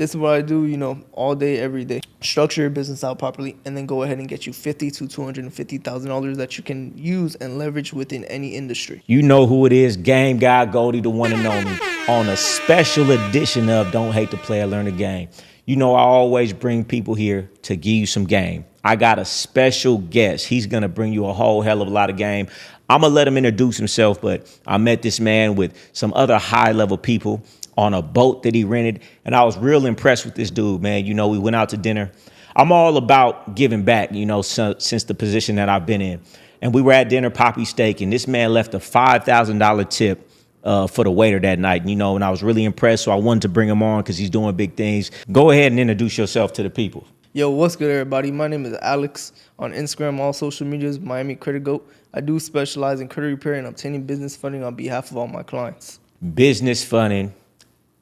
This is what I do, all day, every day. Structure your business out properly, and then go ahead and get you $50,000 to $250,000 that you can use and leverage within any industry. You know who it is, Game God Goldie, the one and only, on a special edition of Don't Hate the Player, Learn the Game. You know I always bring people here to give you some game. I got a special guest. He's going to bring you a whole hell of a lot of game. I'm going to let him introduce himself, but I met this man with some other high-level people on a boat that he rented, and I was real impressed with this dude, man. We went out to dinner. I'm all about giving back, since the position that I've been in. And we were at dinner, Poppy Steak, and this man left a $5,000 tip for the waiter that night, and I was really impressed, so I wanted to bring him on because he's doing big things. Go ahead and introduce yourself to the people. Yo, what's good, everybody? My name is Alex. On Instagram, all social medias, Miami Credit Goat. I do specialize in credit repair and obtaining business funding on behalf of all my clients. Business funding,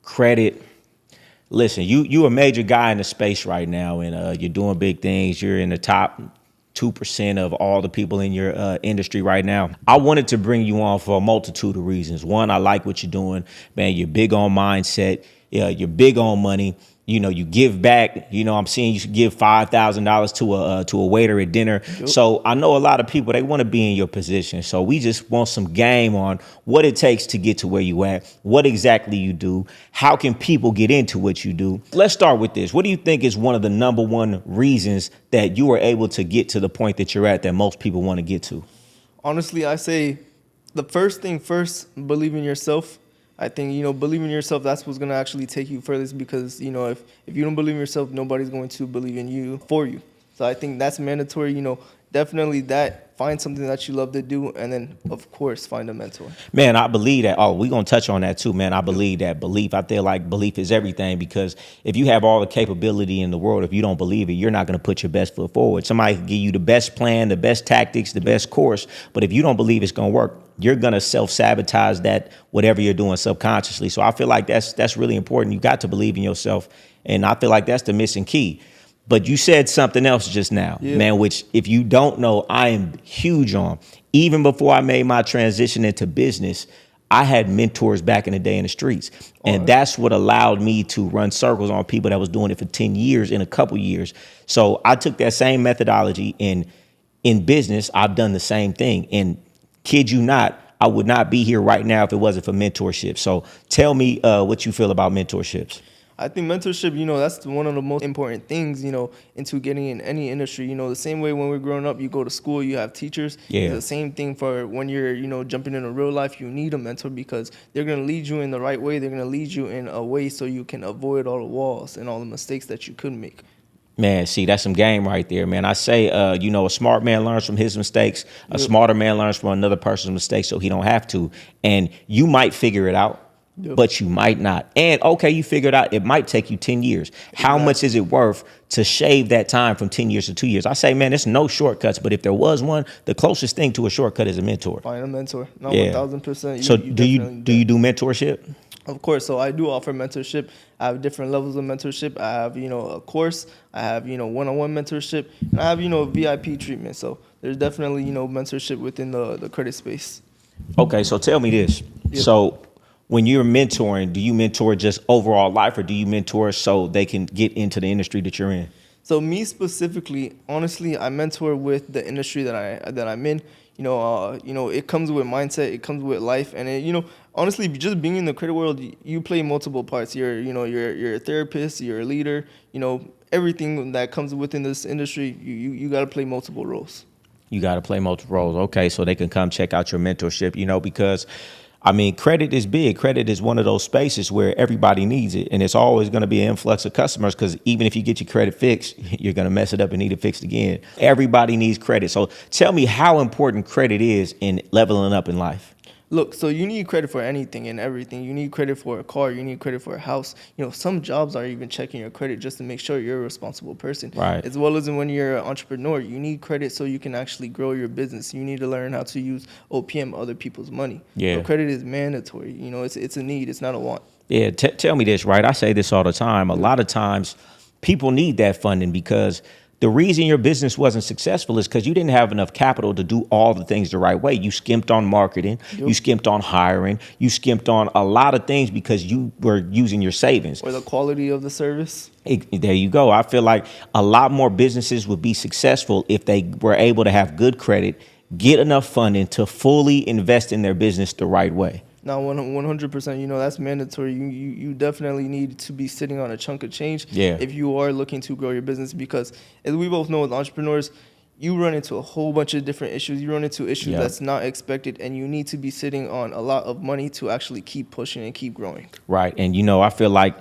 credit. Listen, you a major guy in the space right now, and you're doing big things. You're in the top 2% of all the people in your industry right now. I wanted to bring you on for a multitude of reasons. One, I like what you're doing, man. You're big on mindset. You're big on money. You give back. I'm seeing you give $5,000 to a waiter at dinner. Yep. So I know a lot of people, they want to be in your position. So we just want some game on what it takes to get to where you at, what exactly you do, how can people get into what you do. Let's start with this. What do you think is one of the number one reasons that you were able to get to the point that you're at that most people want to get to? Honestly, I say the first thing first, believe in yourself. I think, believe in yourself, that's what's going to actually take you furthest because, if you don't believe in yourself, nobody's going to believe in you for you. So I think that's mandatory, definitely that. Find something that you love to do, and then, of course, find a mentor. Man, I believe that. Oh, we're going to touch on that too, man. I believe that belief. I feel like belief is everything because if you have all the capability in the world, if you don't believe it, you're not going to put your best foot forward. Somebody can give you the best plan, the best tactics, the best course, but if you don't believe it's going to work, you're going to self-sabotage that, whatever you're doing subconsciously. So I feel like that's really important. You got to believe in yourself, and I feel like that's the missing key. But you said something else just now, man, which if you don't know, I am huge on. Even before I made my transition into business, I had mentors back in the day in the streets. And that's what allowed me to run circles on people that was doing it for 10 years in a couple years. So I took that same methodology in business. I've done the same thing. And kid you not, I would not be here right now if it wasn't for mentorship. So tell me what you feel about mentorships. I think mentorship, that's one of the most important things, into getting in any industry. The same way when we're growing up, you go to school, you have teachers. Yeah. It's the same thing for when you're, jumping into real life. You need a mentor because they're going to lead you in the right way. They're going to lead you in a way so you can avoid all the walls and all the mistakes that you could make. Man, see, that's some game right there, man. I say, a smart man learns from his mistakes. A smarter man learns from another person's mistakes so he don't have to. And you might figure it out. Yep. But you might not. And okay, you figured out it might take you 10 years. How much is it worth to shave that time from 10 years to 2 years? I say, man, there's no shortcuts. But if there was one, the closest thing to a shortcut is a mentor. Find a mentor. No, 1,000%. So do you do mentorship? Of course. So I do offer mentorship. I have different levels of mentorship. I have, a course. I have, one-on-one mentorship. And I have, VIP treatment. So there's definitely, mentorship within the credit space. Okay, so tell me this. Yep. So when you're mentoring, do you mentor just overall life or do you mentor so they can get into the industry that you're in? So me specifically, honestly, I mentor with the industry that I'm in. It comes with mindset, it comes with life, and honestly, just being in the credit world, you play multiple parts. You're a therapist, you're a leader. Everything that comes within this industry, you got to play multiple roles. You got to play multiple roles. Okay, so they can come check out your mentorship. Because credit is big. Credit is one of those spaces where everybody needs it. And it's always going to be an influx of customers because even if you get your credit fixed, you're going to mess it up and need it fixed again. Everybody needs credit. So tell me how important credit is in leveling up in life. Look, so you need credit for anything and everything. You need credit for a car. You need credit for a house. Some jobs are even checking your credit just to make sure you're a responsible person. Right. As well as when you're an entrepreneur, you need credit so you can actually grow your business. You need to learn how to use OPM, other people's money. Yeah. So credit is mandatory. It's a need. It's not a want. Yeah. Tell me this, right? I say this all the time. A lot of times people need that funding because The reason your business wasn't successful is because you didn't have enough capital to do all the things the right way. You skimped on marketing, you skimped on hiring, you skimped on a lot of things because you were using your savings. Or the quality of the service. There you go. I feel like a lot more businesses would be successful if they were able to have good credit, get enough funding to fully invest in their business the right way. Now, 100%, that's mandatory. You definitely need to be sitting on a chunk of change if you are looking to grow your business, because as we both know, as entrepreneurs, you run into a whole bunch of different issues. You run into issues that's not expected, and you need to be sitting on a lot of money to actually keep pushing and keep growing. Right. And, I feel like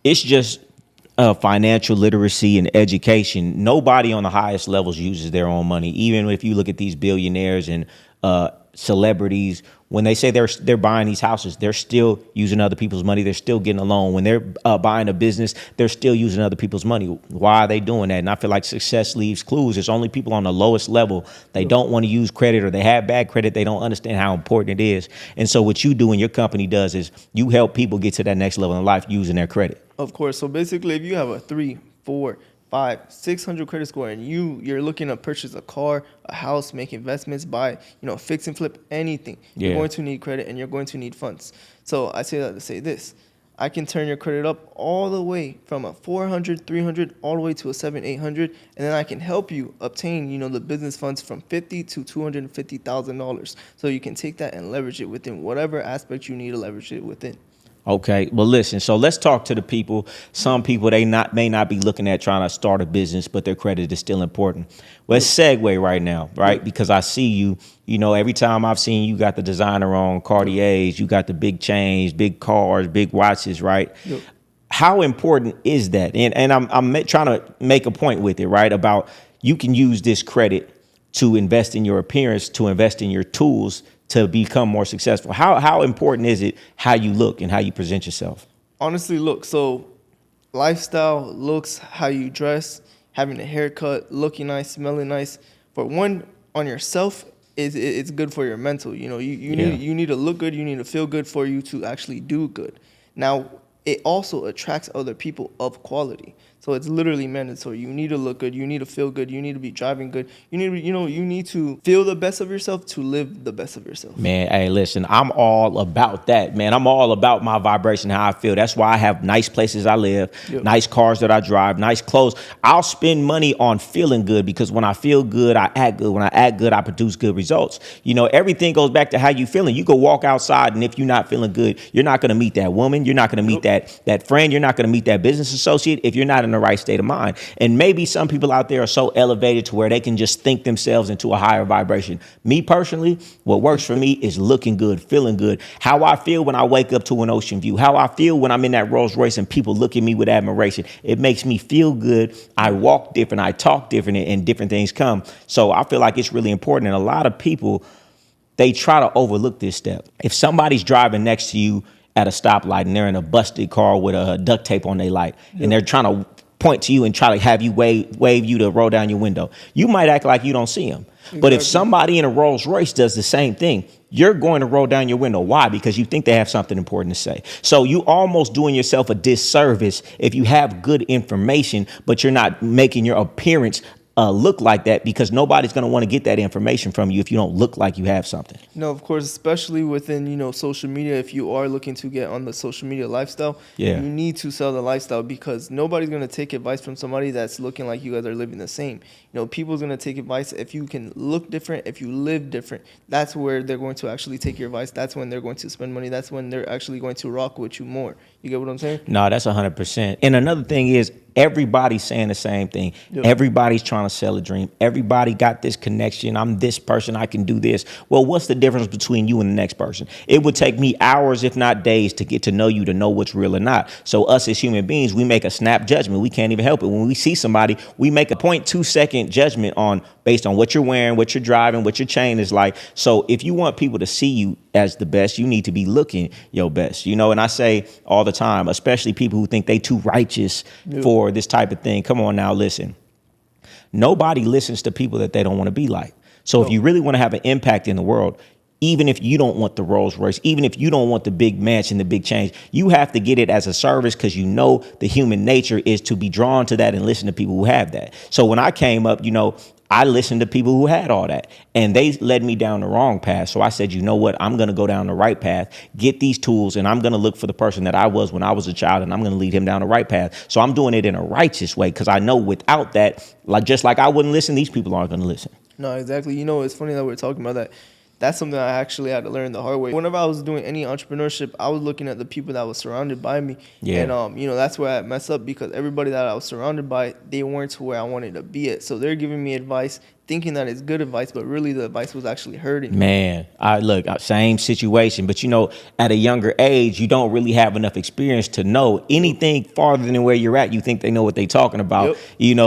it's just financial literacy and education. Nobody on the highest levels uses their own money. Even if you look at these billionaires and celebrities, when they say they're buying these houses, they're still using other people's money. They're still getting a loan. When they're buying a business, they're still using other people's money. Why are they doing that? And I feel like success leaves clues. It's only people on the lowest level. They don't want to use credit, or they have bad credit. They don't understand how important it is. And so what you do and your company does is you help people get to that next level in life using their credit. Of course. So basically, if you have a 3, 4, 5, 600 credit score, and you're looking to purchase a car, a house, make investments, buy, fix and flip, anything, you're going to need credit and you're going to need funds. So I say that to say this: I can turn your credit up all the way from a 400, 300, all the way to a 700, 800, and then I can help you obtain, the business funds from $50,000 to $250,000. So you can take that and leverage it within whatever aspect you need to leverage it within. Okay, well, listen, so let's talk to the people. Some people, may not be looking at trying to start a business, but their credit is still important. Let's segue right now, right? Because I see you, every time I've seen you got the designer on, Cartiers, you got the big chains, big cars, big watches, right? Yep. How important is that? And I'm trying to make a point with it, right? About you can use this credit to invest in your appearance, to invest in your tools, to become more successful. How important is it how you look and how you present yourself? Honestly, look, so lifestyle, looks, how you dress, having a haircut, looking nice, smelling nice, for one, on yourself, it's good for your mental. You need to look good, you need to feel good for you to actually do good. Now, it also attracts other people of quality. So it's literally mandatory. You need to look good. You need to feel good. You need to be driving good. You need to, you need to feel the best of yourself to live the best of yourself. Man, hey, listen, I'm all about that, man. I'm all about my vibration, how I feel. That's why I have nice places I live, nice cars that I drive, nice clothes. I'll spend money on feeling good, because when I feel good, I act good. When I act good, I produce good results. Everything goes back to how you feeling. You go walk outside, and if you're not feeling good, you're not going to meet that woman. You're not going to meet that friend. You're not going to meet that business associate if you're not in the right state of mind. And maybe some people out there are so elevated to where they can just think themselves into a higher vibration. Me personally, what works for me is looking good, feeling good. How I feel when I wake up to an ocean view, how I feel when I'm in that Rolls Royce and people look at me with admiration. It makes me feel good. I walk different, I talk different, and different things come. So I feel like it's really important. And a lot of people, they try to overlook this step. If somebody's driving next to you at a stoplight and they're in a busted car with a duct tape on their light, and they're trying to point to you and try to have you wave you to roll down your window, you might act like you don't see them. Exactly. But if somebody in a Rolls Royce does the same thing, you're going to roll down your window. Why? Because you think they have something important to say. So you almost doing yourself a disservice if you have good information, but you're not making your appearance look like that, because nobody's going to want to get that information from you if you don't look like you have something. No, of course, especially within, social media. If you are looking to get on the social media lifestyle, you need to sell the lifestyle, because nobody's going to take advice from somebody that's looking like you guys are living the same. People's going to take advice if you can look different, if you live different. That's where they're going to actually take your advice. That's when they're going to spend money. That's when they're actually going to rock with you more. You get what I'm saying? No, that's 100%. And another thing is, everybody's saying the same thing. Everybody's trying to sell a dream. Everybody got this connection. I'm this person. I can do this. Well, what's the difference between you and the next person? It would take me hours, if not days, to get to know you, to know what's real or not. So us as human beings, we make a snap judgment. We can't even help it. When we see somebody, we make a 0.2-second judgment based on what you're wearing, what you're driving, what your chain is like. So if you want people to see you as the best, you need to be looking your best. And I say all the time, especially people who think they too righteous for this type of thing. Come on now, listen. Nobody listens to people that they don't want to be like. So if you really want to have an impact in the world, even if you don't want the Rolls Royce, even if you don't want the big mansion, the big change, you have to get it as a service because you know the human nature is to be drawn to that and listen to people who have that. So when I came up, I listened to people who had all that and they led me down the wrong path. So I said, you know what? I'm going to go down the right path, get these tools, and I'm going to look for the person that I was when I was a child, and I'm going to lead him down the right path. So I'm doing it in a righteous way because I know without that, just like I wouldn't listen, these people aren't going to listen. No, exactly. It's funny that we're talking about that. That's something I actually had to learn the hard way. Whenever I was doing any entrepreneurship, I was looking at the people that was surrounded by me. Yeah. And, that's where I messed up because everybody that I was surrounded by, they weren't to where I wanted to be at. So they're giving me advice, thinking that it's good advice, but really the advice was actually hurting me. Man, same situation. But, at a younger age, you don't really have enough experience to know anything farther than where you're at. You think they know what they're talking about,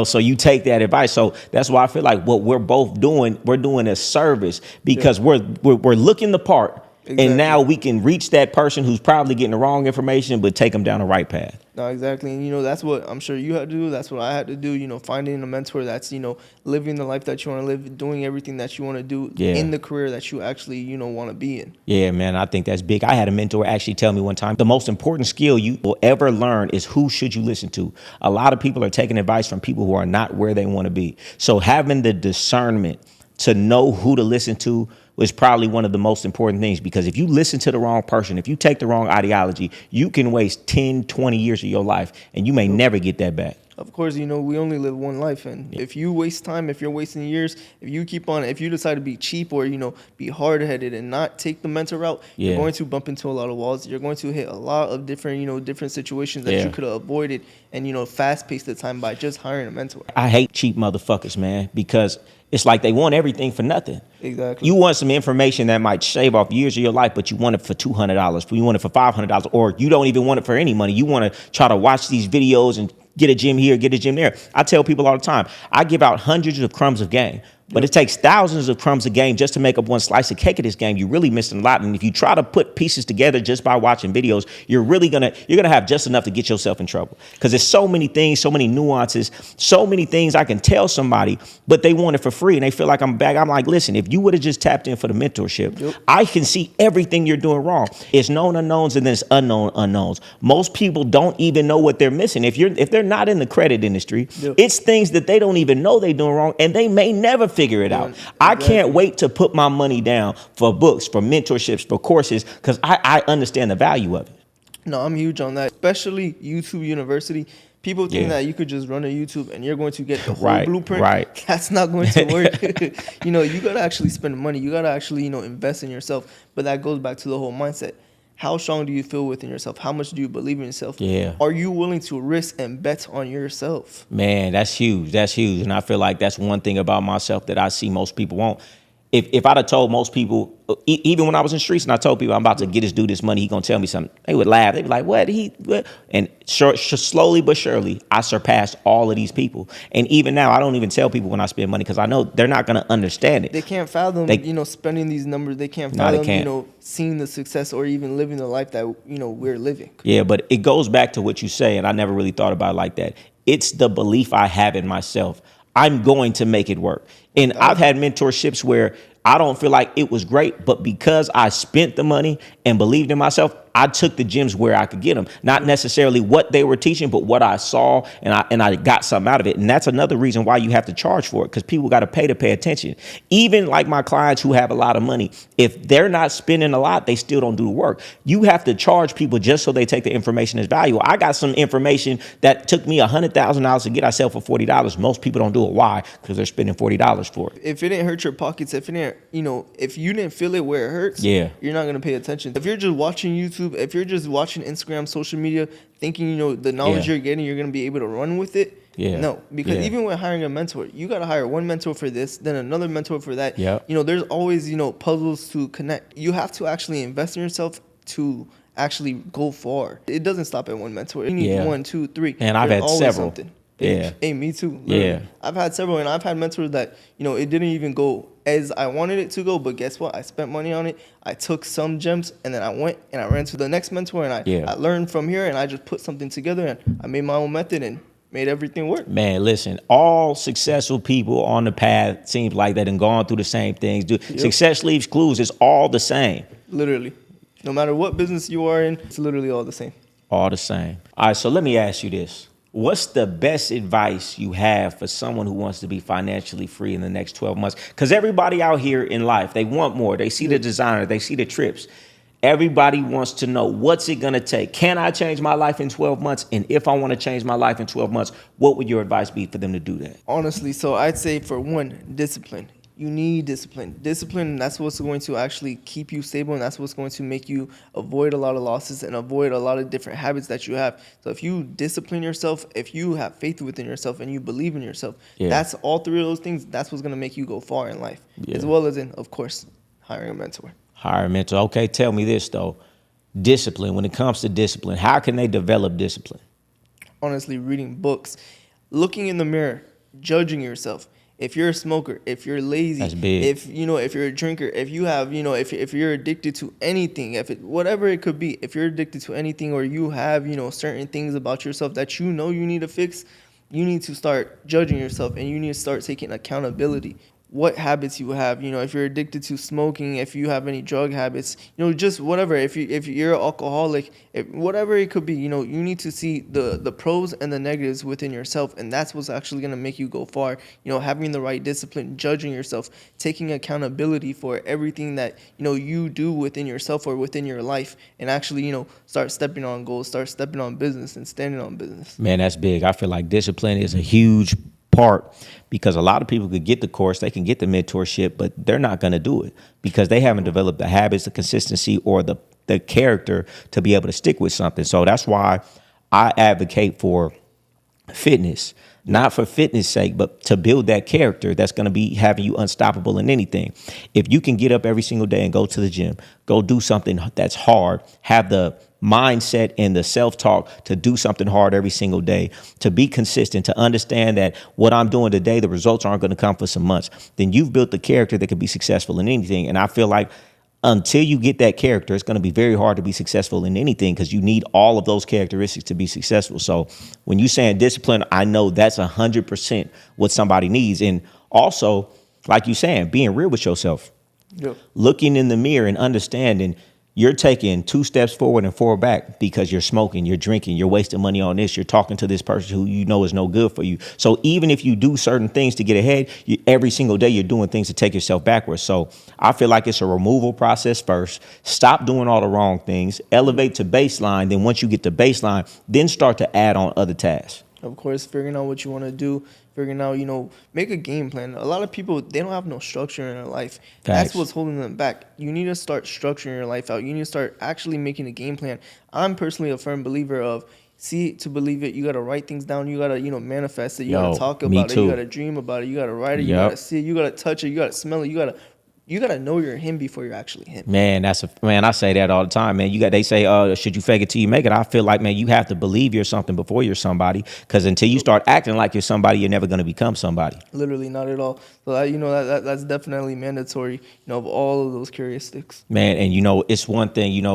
so you take that advice. So that's why I feel like what we're both doing, we're doing a service because we're looking the part. Exactly. And now we can reach that person who's probably getting the wrong information, but take them down the right path. No, exactly. And, that's what I'm sure you had to do. That's what I had to do, finding a mentor that's, living the life that you want to live, doing everything that you want to do in the career that you actually, want to be in. Yeah, man, I think that's big. I had a mentor actually tell me one time, the most important skill you will ever learn is who should you listen to. A lot of people are taking advice from people who are not where they want to be. So having the discernment to know who to listen to was probably one of the most important things, because if you listen to the wrong person, if you take the wrong ideology, you can waste 10, 20 years of your life and you may never get that back. Of course, we only live one life. And if you waste time, if you're wasting years, if you decide to be cheap or, be hard-headed and not take the mentor route, you're going to bump into a lot of walls. You're going to hit a lot of different, different situations that you could have avoided and, fast-pace the time by just hiring a mentor. I hate cheap motherfuckers, man, because it's like they want everything for nothing. Exactly. You want some information that might shave off years of your life, but you want it for $200, you want it for $500, or you don't even want it for any money. You want to try to watch these videos and get a gym here, get a gym there. I tell people all the time, I give out hundreds of crumbs of game. But it takes thousands of crumbs a game just to make up one slice of cake of this game. You're really missing a lot. And if you try to put pieces together just by watching videos, you're gonna have just enough to get yourself in trouble. Because there's so many things, so many nuances, so many things I can tell somebody, but they want it for free and they feel like I'm back. I'm like, listen, if you would have just tapped in for the mentorship, I can see everything you're doing wrong. It's known unknowns and then it's unknown unknowns. Most people don't even know what they're missing. If they're not in the credit industry, it's things that they don't even know they're doing wrong, and they may never figure it out. Exactly. I can't wait to put my money down for books, for mentorships, for courses, because I understand the value of it. No, I'm huge on that, especially YouTube University. People think that you could just run a YouTube and you're going to get the whole blueprint. Right. That's not going to work. You got to actually spend money. You got to actually, invest in yourself. But that goes back to the whole mindset. How strong do you feel within yourself? How much do you believe in yourself? Yeah. Are you willing to risk and bet on yourself? Man, that's huge. That's huge. And I feel like that's one thing about myself that I see most people won't. If I'd have told most people, even when I was in the streets and I told people I'm about to get this dude this money, he gonna tell me something, they would laugh. They'd be like, what? And slowly but surely, I surpassed all of these people. And even now, I don't even tell people when I spend money because I know they're not gonna understand it. They can't fathom, spending these numbers. They can't fathom, seeing the success or even living the life that, we're living. Yeah, but it goes back to what you say, and I never really thought about it like that. It's the belief I have in myself. I'm going to make it work. And I've had mentorships where I don't feel like it was great, but because I spent the money and believed in myself, I took the gyms where I could get them. Not necessarily what they were teaching, but what I saw, and I got something out of it. And that's another reason why you have to charge for it, because people got to pay attention. Even like my clients who have a lot of money, if they're not spending a lot, they still don't do the work. You have to charge people just so they take the information as valuable. I got some information that took me $100,000 to get ourselves for $40. Most people don't do it. Why? Because they're spending $40 for it. If it didn't hurt your pockets, if it didn't, if you didn't feel it where it hurts, you're not going to pay attention. If you're just watching YouTube, if you're just watching Instagram, social media, thinking, the knowledge you're getting, you're going to be able to run with it. No, because even when hiring a mentor, you got to hire one mentor for this, then another mentor for that. There's always, puzzles to connect. You have to actually invest in yourself to actually go far. It doesn't stop at one mentor. You need 1, 2, 3. And I've had several. Something. Hey, me too. Literally. Yeah. I've had several, and I've had mentors that, it didn't even go as I wanted it to go, but guess what? I spent money on it. I took some gems, and then I went and I ran to the next mentor, and I learned from here, and I just put something together, and I made my own method, and made everything work. Man, listen, all successful people on the path seems like they done gone through the same things. Success leaves clues. It's all the same. Literally. No matter what business you are in, it's literally all the same. All the same. All right, so let me ask you this. What's the best advice you have for someone who wants to be financially free in the next 12 months? Because everybody out here in life, they want more. They see the designer, they see the trips. Everybody wants to know, what's it going to take? Can I change my life in 12 months? And if I want to change my life in 12 months, what would your advice be for them to do that? Honestly, so I'd say for one, discipline. You need discipline. Discipline, that's what's going to actually keep you stable, and that's what's going to make you avoid a lot of losses and avoid a lot of different habits that you have. So if you discipline yourself, if you have faith within yourself and you believe in yourself, that's all three of those things, that's what's going to make you go far in life, as well as in, of course, hiring a mentor. Hire a mentor. Okay, tell me this, though. Discipline, when it comes to discipline, how can they develop discipline? Honestly, reading books, looking in the mirror, judging yourself. If you're a smoker, if you're lazy, that's big. If you're a drinker, if you have, if you're addicted to anything, whatever it could be, if you're addicted to anything, or you have, certain things about yourself that you need to fix, you need to start judging yourself, and you need to start taking accountability. What habits you have, if you're addicted to smoking, if you have any drug habits, just whatever. If you're an alcoholic, whatever it could be, you need to see the pros and the negatives within yourself, and that's what's actually gonna make you go far. Having the right discipline, judging yourself, taking accountability for everything that you do within yourself or within your life, and actually start stepping on goals, start stepping on business, and standing on business. Man, that's big. I feel like discipline is a huge part, because a lot of people could get the course, they can get the mentorship, but they're not going to do it because they haven't developed the habits, the consistency, or the character to be able to stick with something. So that's why I advocate for fitness, not for fitness sake, but to build that character that's going to be having you unstoppable in anything. If you can get up every single day and go to the gym, go do something that's hard, have the mindset and the self-talk to do something hard every single day, to be consistent, to understand that what I'm doing today, the results aren't going to come for some months, then you've built the character that can be successful in anything. And I feel like until you get that character, it's going to be very hard to be successful in anything, because you need all of those characteristics to be successful. So when you're saying discipline, I know that's 100% what somebody needs. And also, like you're saying, being real with yourself, looking in the mirror and understanding you're taking 2 steps forward and 4 back because you're smoking, you're drinking, you're wasting money on this, you're talking to this person who you know is no good for you. So even if you do certain things to get ahead, every single day you're doing things to take yourself backwards. So I feel like it's a removal process first. Stop doing all the wrong things, elevate to baseline. Then once you get to baseline, then start to add on other tasks. Of course, figuring out what you want to do, figuring out, make a game plan. A lot of people, they don't have no structure in their life. Facts. That's what's holding them back. You need to start structuring your life out. You need to start actually making a game plan. I'm personally a firm believer of see it to believe it. You got to write things down. You got to, manifest it. You got to talk about it. You got to dream about it. You got to write it. You got to see it. You got to touch it. You got to smell it. You gotta know you're him before you're actually him. Man, I say that all the time, man. They say, should you fake it till you make it? I feel like, man, you have to believe you're something before you're somebody, because until you start acting like you're somebody, you're never gonna become somebody. Literally, not at all. So that's definitely mandatory, of all of those characteristics. Man, and it's one thing,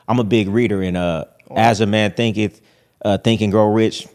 I'm a big reader, and as a man thinketh, think and grow rich.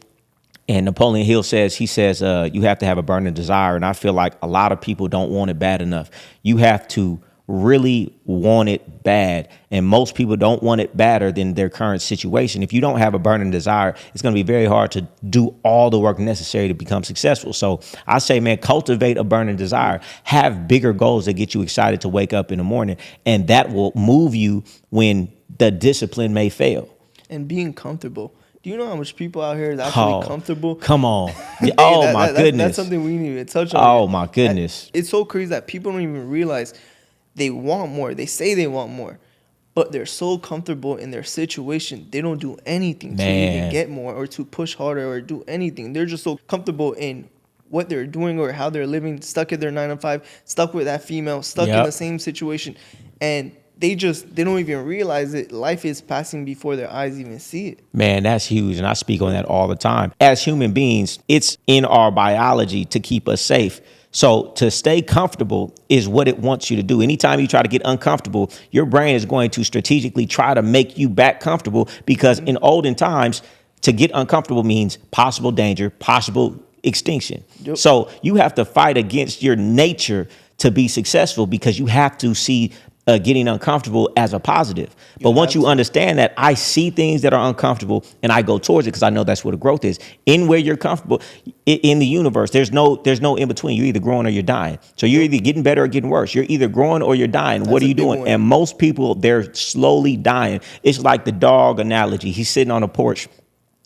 And Napoleon Hill says, you have to have a burning desire. And I feel like a lot of people don't want it bad enough. You have to really want it bad. And most people don't want it badder than their current situation. If you don't have a burning desire, it's going to be very hard to do all the work necessary to become successful. So I say, man, cultivate a burning desire. Have bigger goals that get you excited to wake up in the morning. And that will move you when the discipline may fail. And being comfortable. Do you know how much people out here is actually comfortable? Come on. My goodness. That's something we need to touch on. Oh, my goodness. It's so crazy that people don't even realize they want more. They say they want more, but they're so comfortable in their situation. They don't do anything to even get more or to push harder or do anything. They're just so comfortable in what they're doing or how they're living, stuck at their 9 to 5, stuck with that female, stuck in the same situation. And they don't even realize it. Life is passing before their eyes even see it. Man, that's huge. And I speak on that all the time. As human beings, it's in our biology to keep us safe. So to stay comfortable is what it wants you to do. Anytime you try to get uncomfortable, your brain is going to strategically try to make you back comfortable, because in olden times, To get uncomfortable means possible danger, possible extinction. Yep. So you have to fight against your nature to be successful, because you have to see getting uncomfortable as a positive. But once you understand that, I see things that are uncomfortable and I go towards it, because I know that's where the growth is. In where you're comfortable in the universe, there's no in between. You're either growing or you're dying. So you're either getting better or getting worse. You're either growing or you're dying. What are you doing? And most people, they're slowly dying. It's like the dog analogy. He's sitting on a porch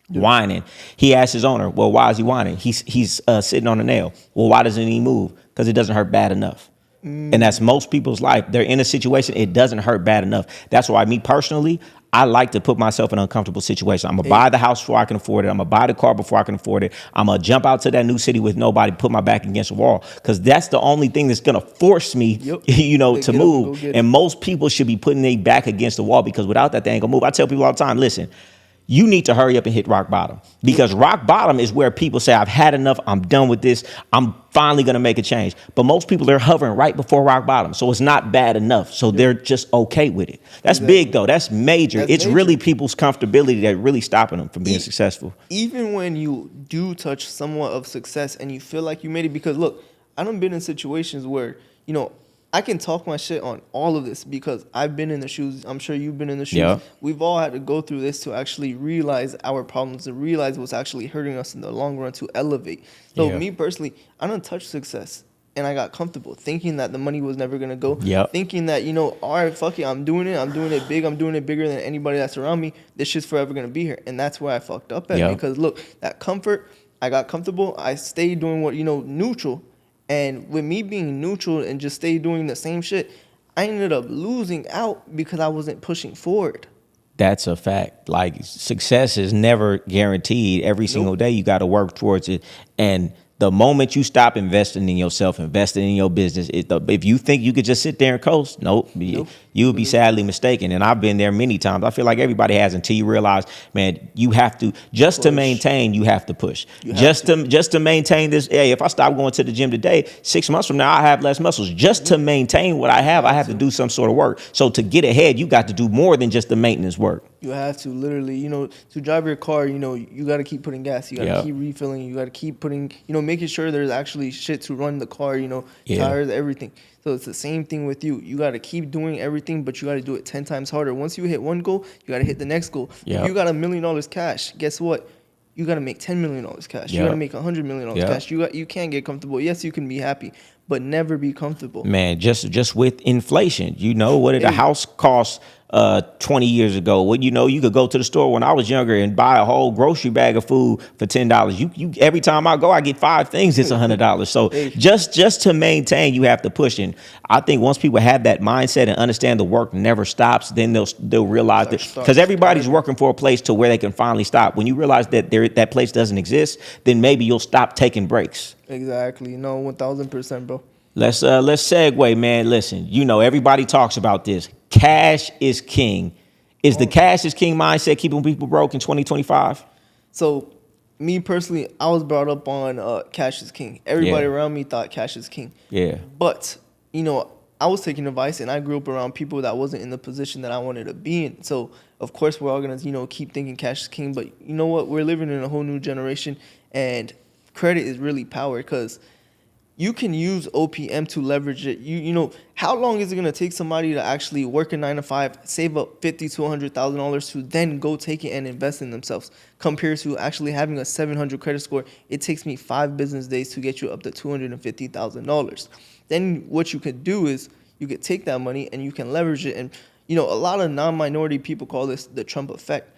whining. He asks his owner, well, why is he whining? He's sitting on a nail. Well, why doesn't he move? Because it doesn't hurt bad enough. And that's most people's life. They're in a situation, it doesn't hurt bad enough. That's why me personally, I like to put myself in an uncomfortable situation. I'm going to buy the house before I can afford it. I'm going to buy the car before I can afford it. I'm going to jump out to that new city with nobody, put my back against the wall, because that's the only thing that's going to force me, to move. And most people should be putting their back against the wall, because without that, they ain't going to move. I tell people all the time, listen, you need to hurry up and hit rock bottom, because rock bottom is where people say, I've had enough. I'm done with this. I'm finally going to make a change. But most people, they're hovering right before rock bottom. So it's not bad enough. So they're just okay with it. That's big, though. That's major. It's really people's comfortability that really stopping them from being successful. Even when you do touch somewhat of success and you feel like you made it, because look, I done been in situations where, I can talk my shit on all of this because I've been in the shoes. I'm sure you've been in the shoes. Yeah. We've all had to go through this to actually realize our problems, to realize what's actually hurting us in the long run, to elevate. So me personally, I don't touch success and I got comfortable thinking that the money was never going to go. Thinking that, all right, fuck it, I'm doing it big. I'm doing it bigger than anybody that's around me. This shit's forever going to be here. And that's where I fucked up at, because look, that comfort, I got comfortable. I stayed doing what, neutral. And with me being neutral and just stay doing the same shit, I ended up losing out because I wasn't pushing forward. That's a fact. Like, success is never guaranteed. Every single day you got to work towards it. And the moment you stop investing in yourself, investing in your business, if you think you could just sit there and coast, you would be sadly mistaken. And I've been there many times. I feel like everybody has, until you realize, man, you have to, just to maintain, you have to push. Just to maintain this. Hey, if I stop going to the gym today, 6 months from now, I have less muscles. Just to maintain what I have to do some sort of work. So to get ahead, you got to do more than just the maintenance work. You have to literally, to drive your car, you got to keep putting gas. You got to keep refilling. You got to keep putting, making sure there's actually shit to run the car, tires, everything. So it's the same thing with you. You got to keep doing everything, but you got to do it 10 times harder. Once you hit one goal, you got to hit the next goal. If you got $1 million cash, guess what? You got to make $10 million cash. You got to make $100 million cash. You can't get comfortable. Yes, you can be happy, but never be comfortable. Man, just with inflation, what did a house cost 20 years ago? Well, you could go to the store when I was younger and buy a whole grocery bag of food for $10. You every time I go, I get 5 things. It's $100. So just to maintain, you have to push. And I think once people have that mindset and understand the work never stops, then they'll realize that, because everybody's working for a place to where they can finally stop. When you realize that that place doesn't exist, then maybe you'll stop taking breaks. Exactly. No, 1000%, bro. Let's segue, man. Listen, everybody talks about this. Cash is king. Is the cash is king mindset keeping people broke in 2025? So, me personally, I was brought up on cash is king. Everybody around me thought cash is king. Yeah. But, I was taking advice, and I grew up around people that wasn't in the position that I wanted to be in. So, of course, we're all going to, keep thinking cash is king. But you know what? We're living in a whole new generation, and credit is really power, because you can use OPM to leverage it. How long is it gonna take somebody to actually work a 9-to-5, save up $50,000 to $100,000 to then go take it and invest in themselves, compared to actually having a 700 credit score? It takes me 5 business days to get you up to $250,000. Then what you could do is you could take that money and you can leverage it. And a lot of non-minority people call this the Trump effect.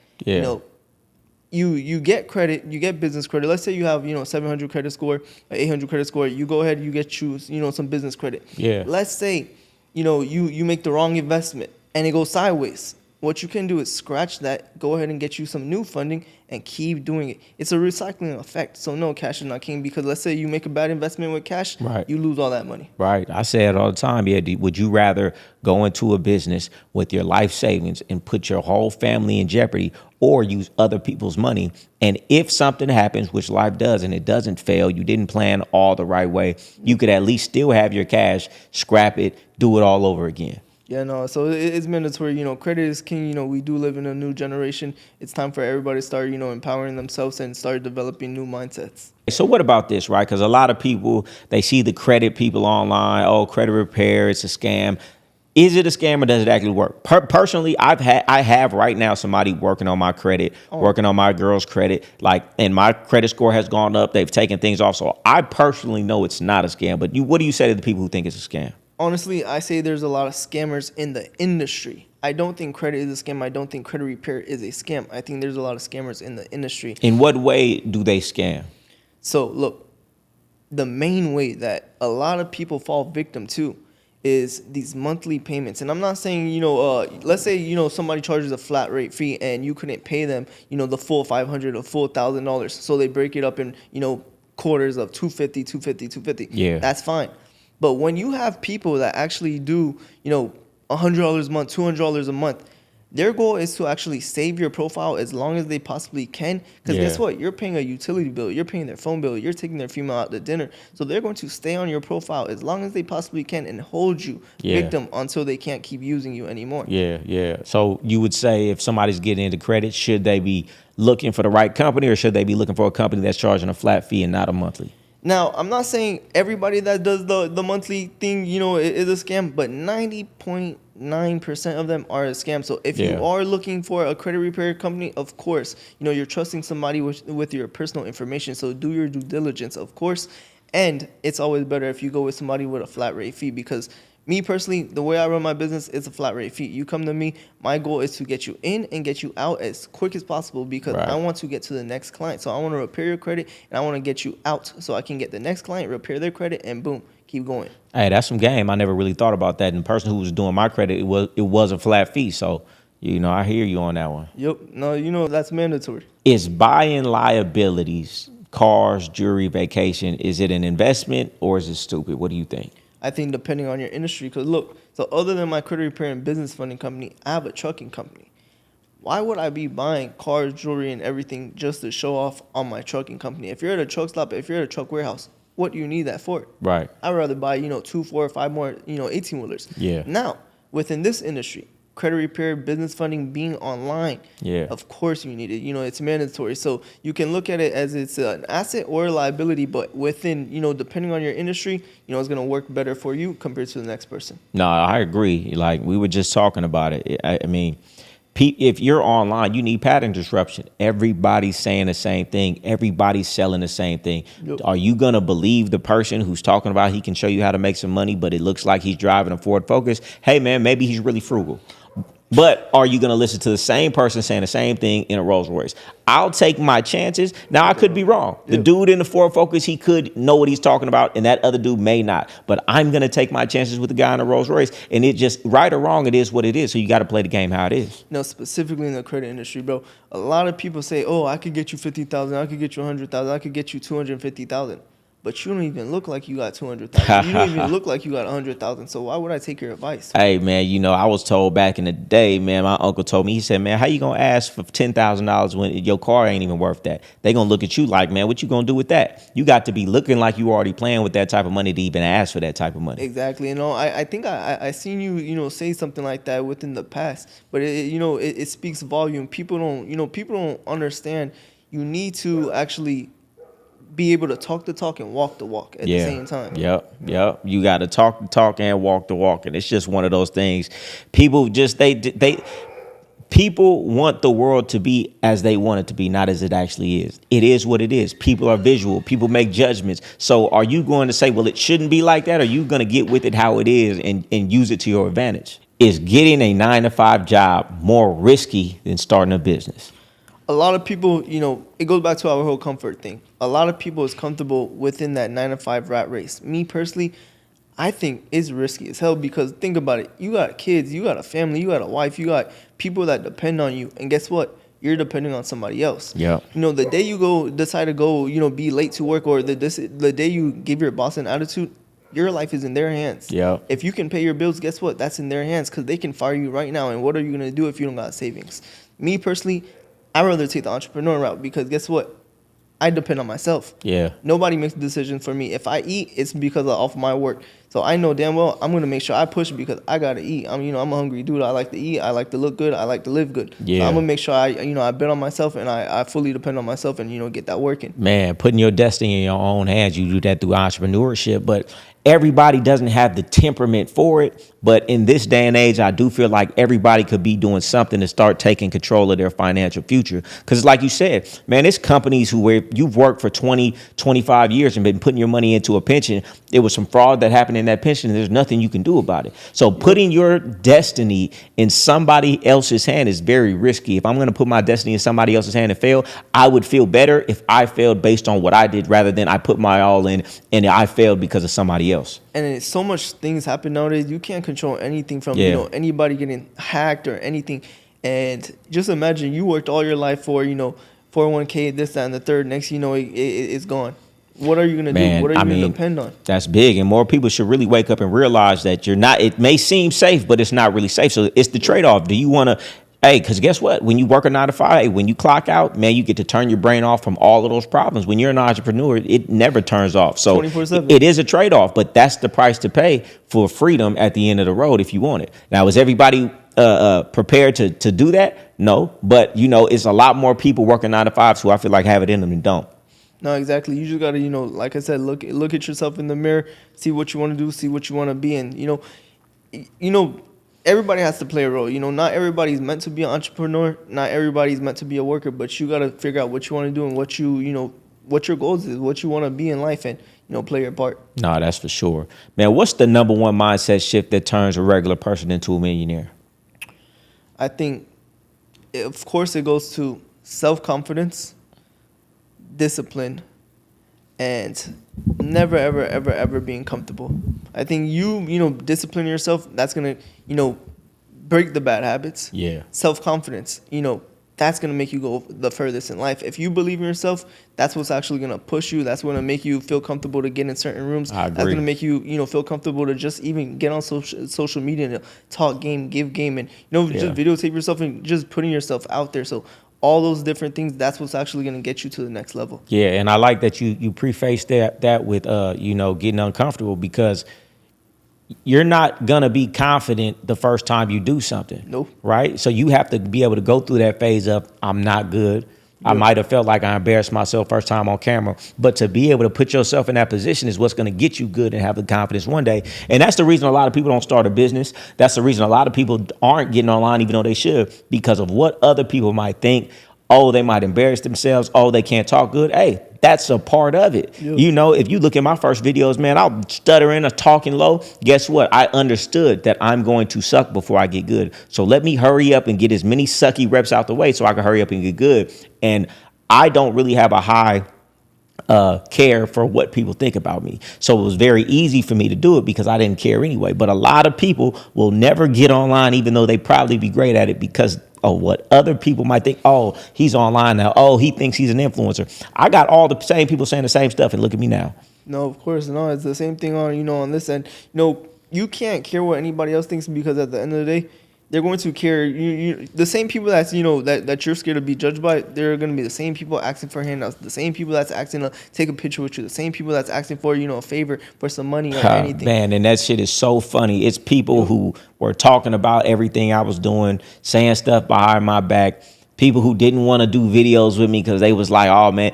You get credit, you get business credit. Let's say you have, 700 credit score, 800 credit score. You go ahead, you get some business credit. Let's say, you make the wrong investment and it goes sideways. What you can do is scratch that, go ahead and get you some new funding and keep doing it. It's a recycling effect. So no, cash is not king, because let's say you make a bad investment with cash, you lose all that money. Right. I say it all the time. Yeah. Would you rather go into a business with your life savings and put your whole family in jeopardy, or use other people's money? And if something happens, which life does, and it doesn't fail, you didn't plan all the right way, you could at least still have your cash, scrap it, do it all over again. Yeah, no. So it's mandatory. Credit is king. We do live in a new generation. It's time for everybody to start, empowering themselves and start developing new mindsets. So what about this, right? Because a lot of people, they see the credit people online. Oh, credit repair, it's a scam. Is it a scam or does it actually work? Personally, I have right now somebody working on my credit, working on my girl's credit, and my credit score has gone up. They've taken things off. So I personally know it's not a scam. But what do you say to the people who think it's a scam? Honestly, I say there's a lot of scammers in the industry. I don't think credit is a scam. I don't think credit repair is a scam. I think there's a lot of scammers in the industry. In what way do they scam? So look, the main way that a lot of people fall victim to is these monthly payments. And I'm not saying, let's say, somebody charges a flat rate fee and you couldn't pay them, the full $500 or full $1,000. So they break it up in, quarters of $250, $250, $250. Yeah. That's fine. But when you have people that actually do, $100 a month, $200 a month, their goal is to actually save your profile as long as they possibly can. Because guess what? You're paying a utility bill. You're paying their phone bill. You're taking their female out to dinner. So they're going to stay on your profile as long as they possibly can and hold you victim until they can't keep using you anymore. Yeah. So you would say if somebody's getting into credit, should they be looking for the right company or should they be looking for a company that's charging a flat fee and not a monthly? Now, I'm not saying everybody that does the monthly thing, is a scam, but 90.9% of them are a scam. So if you are looking for a credit repair company, of course, you're trusting somebody with your personal information. So do your due diligence, of course. And it's always better if you go with somebody with a flat rate fee because me personally, the way I run my business is a flat rate fee. You come to me, my goal is to get you in and get you out as quick as possible because I want to get to the next client. So I want to repair your credit and I want to get you out so I can get the next client, repair their credit, and boom, keep going. Hey, that's some game. I never really thought about that. And the person who was doing my credit, it was a flat fee. So, I hear you on that one. Yep. No, that's mandatory. Is buying liabilities, cars, jewelry, vacation, is it an investment or is it stupid? What do you think? I think depending on your industry, because look, so other than my credit repair and business funding company, I have a trucking company. Why would I be buying cars, jewelry, and everything just to show off on my trucking company? If you're at a truck stop, if you're at a truck warehouse, what do you need that for? Right. I'd rather buy, 2, 4, 5 more, 18-wheelers. Yeah. Now, within this industry, credit repair, business funding, being online, of course you need it. It's mandatory. So you can look at it as it's an asset or a liability, but within, depending on your industry, it's going to work better for you compared to the next person. No, I agree. Like we were just talking about it. I mean, if you're online, you need pattern disruption. Everybody's saying the same thing. Everybody's selling the same thing. Yep. Are you going to believe the person who's talking about he can show you how to make some money, but it looks like he's driving a Ford Focus? Hey, man, maybe he's really frugal. But are you going to listen to the same person saying the same thing in a Rolls Royce? I'll take my chances. Now, I could be wrong. The dude in the Ford Focus, he could know what he's talking about, and that other dude may not. But I'm going to take my chances with the guy in the Rolls Royce. And it just, right or wrong, it is what it is. So you got to play the game how it is. Specifically in the credit industry, bro, a lot of people say, oh, I could get you $50,000. I could get you $100,000. I could get you $250,000. But you don't even look like you got 200,000. You don't even look like you got 100,000. So why would I take your advice? Hey, man, I was told back in the day, man, my uncle told me, he said, man, how you going to ask for $10,000 when your car ain't even worth that? They going to look at you like, man, what you going to do with that? You got to be looking like you already playing with that type of money to even ask for that type of money. Exactly. I think I seen you, say something like that within the past. But, it speaks volume. People don't understand. You need to actually be able to talk the talk and walk the walk at the same time. Yep. You got to talk the talk and walk the walk. And it's just one of those things. People just, people want the world to be as they want it to be, not as it actually is. It is what it is. People are visual. People make judgments. So are you going to say, well, it shouldn't be like that? Or are you going to get with it how it is and use it to your advantage? Is getting a 9-to-5 job more risky than starting a business? A lot of people, it goes back to our whole comfort thing. A lot of people is comfortable within that 9-to-5 rat race. Me personally, I think it's risky as hell because think about it. You got kids, you got a family, you got a wife, you got people that depend on you. And guess what? You're depending on somebody else. Yeah. The day you decide to go, be late to work or the day you give your boss an attitude, your life is in their hands. Yeah. If you can pay your bills, guess what? That's in their hands because they can fire you right now. And what are you going to do if you don't got savings? Me personally, I'd rather take the entrepreneur route because guess what? I depend on myself. Yeah. Nobody makes the decision for me. If I eat, it's because of my work. So I know damn well I'm gonna make sure I push because I gotta eat. I'm a hungry dude. I like to eat. I like to look good. I like to live good. Yeah. So I'm gonna make sure I bet on myself and I fully depend on myself and get that working. Man, putting your destiny in your own hands, you do that through entrepreneurship, but everybody doesn't have the temperament for it. But in this day and age, I do feel like everybody could be doing something to start taking control of their financial future. Because like you said, man, it's companies where you've worked for 20, 25 years and been putting your money into a pension. There was some fraud that happened in that pension, and there's nothing you can do about it. So putting your destiny in somebody else's hand is very risky. If I'm going to put my destiny in somebody else's hand and fail, I would feel better if I failed based on what I did rather than I put my all in and I failed because of somebody else. And it's so much things happen nowadays. You can't control anything from anybody getting hacked or anything. And just imagine you worked all your life for 401k, this, that, and the third. Next, it's gone. What are you gonna do? What are you gonna depend on? That's big, and more people should really wake up and realize that you're not. It may seem safe, but it's not really safe. So it's the trade-off. Do you want to? Hey, because guess what? When you work a 9 to 5, when you clock out, man, you get to turn your brain off from all of those problems. When you're an entrepreneur, it never turns off. So 24/7. It is a trade-off, but that's the price to pay for freedom at the end of the road if you want it. Now, is everybody prepared to do that? No, but it's a lot more people working 9 to 5s who I feel like have it in them than don't. No, exactly. You just gotta, like I said, look at yourself in the mirror, see what you want to do, see what you want to be, and everybody has to play a role. Not everybody's meant to be an entrepreneur. Not everybody's meant to be a worker. But you gotta figure out what you want to do and what what your goals is, what you want to be in life, and play your part. No, that's for sure, man. What's the number one mindset shift that turns a regular person into a millionaire? I think, of course, it goes to self-confidence, discipline, and never, ever, ever, ever being comfortable. I think discipline yourself. That's gonna, break the bad habits. Yeah. Self-confidence, that's gonna make you go the furthest in life. If you believe in yourself, that's what's actually gonna push you. That's gonna make you feel comfortable to get in certain rooms. I agree. That's gonna make you, feel comfortable to just even get on social media and talk game, give game, and just videotape yourself and just putting yourself out there. So all those different things, that's what's actually going to get you to the next level. Yeah, and I like that you preface that with getting uncomfortable, because you're not going to be confident the first time you do something. Nope. Right? So you have to be able to go through that phase of, I'm not good. I might have felt like I embarrassed myself first time on camera, but to be able to put yourself in that position is what's going to get you good and have the confidence one day. And that's the reason a lot of people don't start a business. That's the reason a lot of people aren't getting online, even though they should, because of what other people might think. Oh, they might embarrass themselves. Oh, they can't talk good. Hey, that's a part of it. Yeah. If you look at my first videos, man, I'm stuttering or talking low. Guess what? I understood that I'm going to suck before I get good. So let me hurry up and get as many sucky reps out the way so I can hurry up and get good. And I don't really have a high care for what people think about me. So it was very easy for me to do it because I didn't care anyway. But a lot of people will never get online, even though they probably be great at it, because what other people might think. Oh, he's online now. Oh, he thinks he's an influencer. I got all the same people saying the same stuff, and look at me now. No, of course, no. It's the same thing on this end. You can't care what anybody else thinks, because at the end of the day, they're going to care. The same people that's that you're scared to be judged by, they're going to be the same people asking for handouts, the same people that's asking to take a picture with you, the same people that's asking for a favor for some money or anything. Man, and that shit is so funny. It's people who were talking about everything I was doing, saying stuff behind my back. People who didn't want to do videos with me because they was like, oh, man,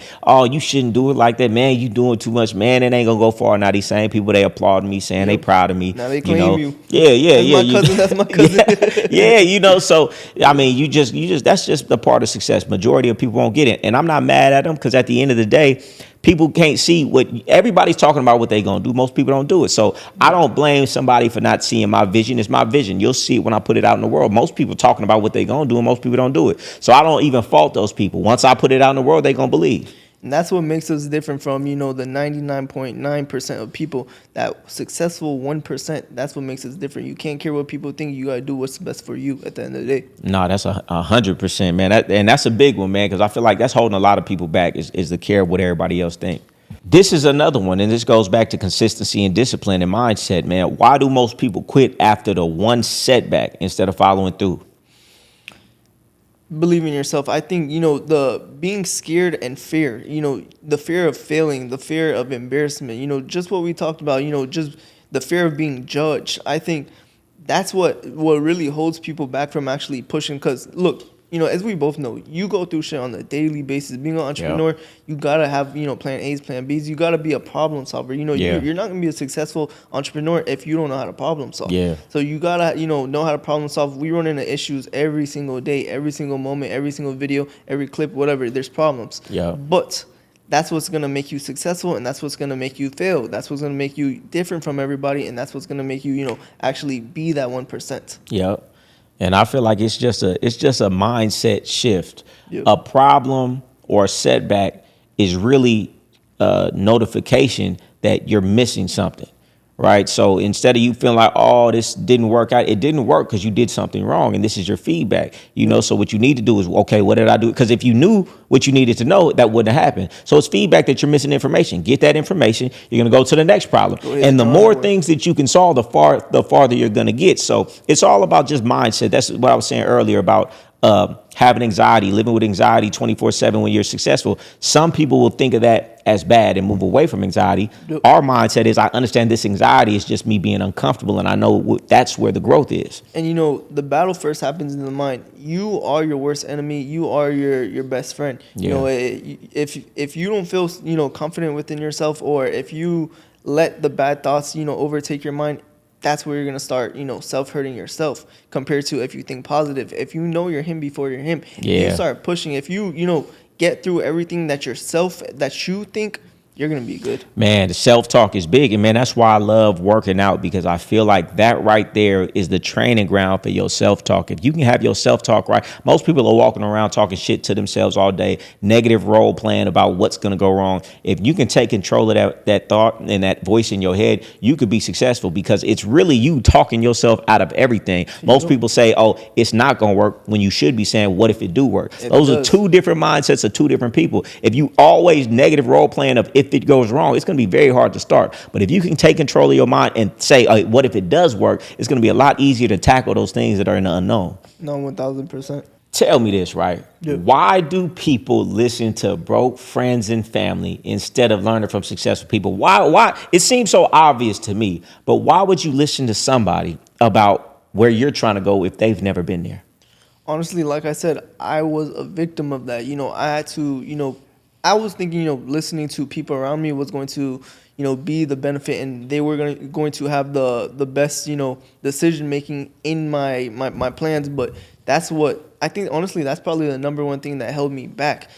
you shouldn't do it like that. Man, you doing too much. Man, it ain't going to go far. Now these same people, they applaud me, saying they proud of me. Now they claim you. Yeah. That's my cousin. Yeah, so, I mean, you just that's just the part of success. Majority of people won't get it. And I'm not mad at them, because at the end of the day, people can't see what everybody's talking about, what they going to do. Most people don't do it. So I don't blame somebody for not seeing my vision. It's my vision. You'll see it when I put it out in the world. Most people talking about what they going to do, and most people don't do it. So I don't even fault those people. Once I put it out in the world, they going to believe. And that's what makes us different from, the 99.9% of people. That successful 1%, that's what makes us different. You can't care what people think. You got to do what's best for you at the end of the day. No, that's 100%, man. And that's a big one, man, because I feel like that's holding a lot of people back is the care of what everybody else think. This is another one, and this goes back to consistency and discipline and mindset, man. Why do most people quit after the one setback instead of following through? believe in yourself. I think, the being scared and fear, the fear of failing, the fear of embarrassment, just what we talked about, just the fear of being judged. I think that's what really holds people back from actually pushing. Because look, as we both know, you go through shit on a daily basis. Being an entrepreneur, you gotta have plan A's, plan B's. You gotta be a problem solver. You're not gonna be a successful entrepreneur if you don't know how to problem solve. Yeah. So you gotta know how to problem solve. We run into issues every single day, every single moment, every single video, every clip, whatever. There's problems. Yeah. But that's what's gonna make you successful, and that's what's gonna make you fail. That's what's gonna make you different from everybody, and that's what's gonna make you actually be that 1%. Yep. And I feel like it's just a mindset shift. Yep. A problem or a setback is really a notification that you're missing something, right? So instead of you feeling like, oh, this didn't work out, it didn't work because you did something wrong, and this is your feedback. So what you need to do is, okay, what did I do? Because if you knew what you needed to know, that wouldn't have happened. So it's feedback that you're missing information. Get that information. You're going to go to the next problem. And the more things that you can solve, the farther you're going to get. So it's all about just mindset. That's what I was saying earlier about having anxiety, living with anxiety 24/7 when you're successful. Some people will think of that as bad and move away from anxiety. Yep. Our mindset is, I understand this anxiety is just me being uncomfortable, and I know that's where the growth is. And the battle first happens in the mind. You are your worst enemy. You are your best friend. Yeah. If you don't feel confident within yourself, or if you let the bad thoughts overtake your mind, that's where you're gonna start self-hurting yourself, compared to if you think positive. If you know you're him before you're him, you start pushing. If you get through everything that you think, you're going to be good. Man, the self-talk is big. And man, that's why I love working out, because I feel like that right there is the training ground for your self-talk. If you can have your self-talk right, most people are walking around talking shit to themselves all day, negative role playing about what's going to go wrong. If you can take control of that thought and that voice in your head, you could be successful, because it's really you talking yourself out of everything. Most people say, oh, it's not going to work, when you should be saying, what if it do work? Those are two different mindsets of two different people. If you always negative role playing of if it goes wrong, it's going to be very hard to start. But if you can take control of your mind and say, what if it does work? It's going to be a lot easier to tackle those things that are in the unknown. No, 1,000%. Tell me this, right? Yeah. Why do people listen to broke friends and family instead of learning from successful people? Why? It seems so obvious to me, but why would you listen to somebody about where you're trying to go if they've never been there? Honestly, like I said, I was a victim of that. I had to, I was thinking, listening to people around me was going to, be the benefit, and they were going to have the best, decision making in my plans. But that's what I think. Honestly, that's probably the number one thing that held me back.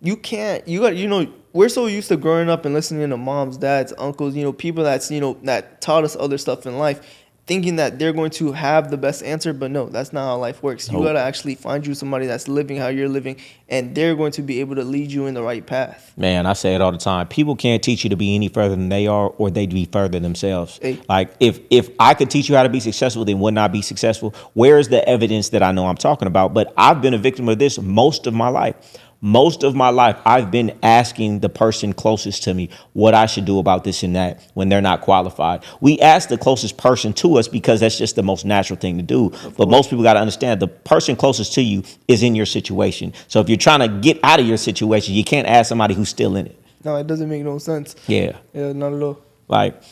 We're so used to growing up and listening to moms, dads, uncles, people that taught us other stuff in life, thinking that they're going to have the best answer. But no, that's not how life works. You got to actually find you somebody that's living how you're living, and they're going to be able to lead you in the right path. Man, I say it all the time. People can't teach you to be any further than they are, or they'd be further themselves. Hey. Like, if I could teach you how to be successful, then wouldn't I be successful? Where is the evidence that I know I'm talking about? But I've been a victim of this most of my life. Most of my life, I've been asking the person closest to me what I should do about this and that when they're not qualified. We ask the closest person to us because that's just the most natural thing to do. But most people got to understand the person closest to you is in your situation. So if you're trying to get out of your situation, you can't ask somebody who's still in it. No, it doesn't make no sense. Yeah. Yeah, not at all. Like,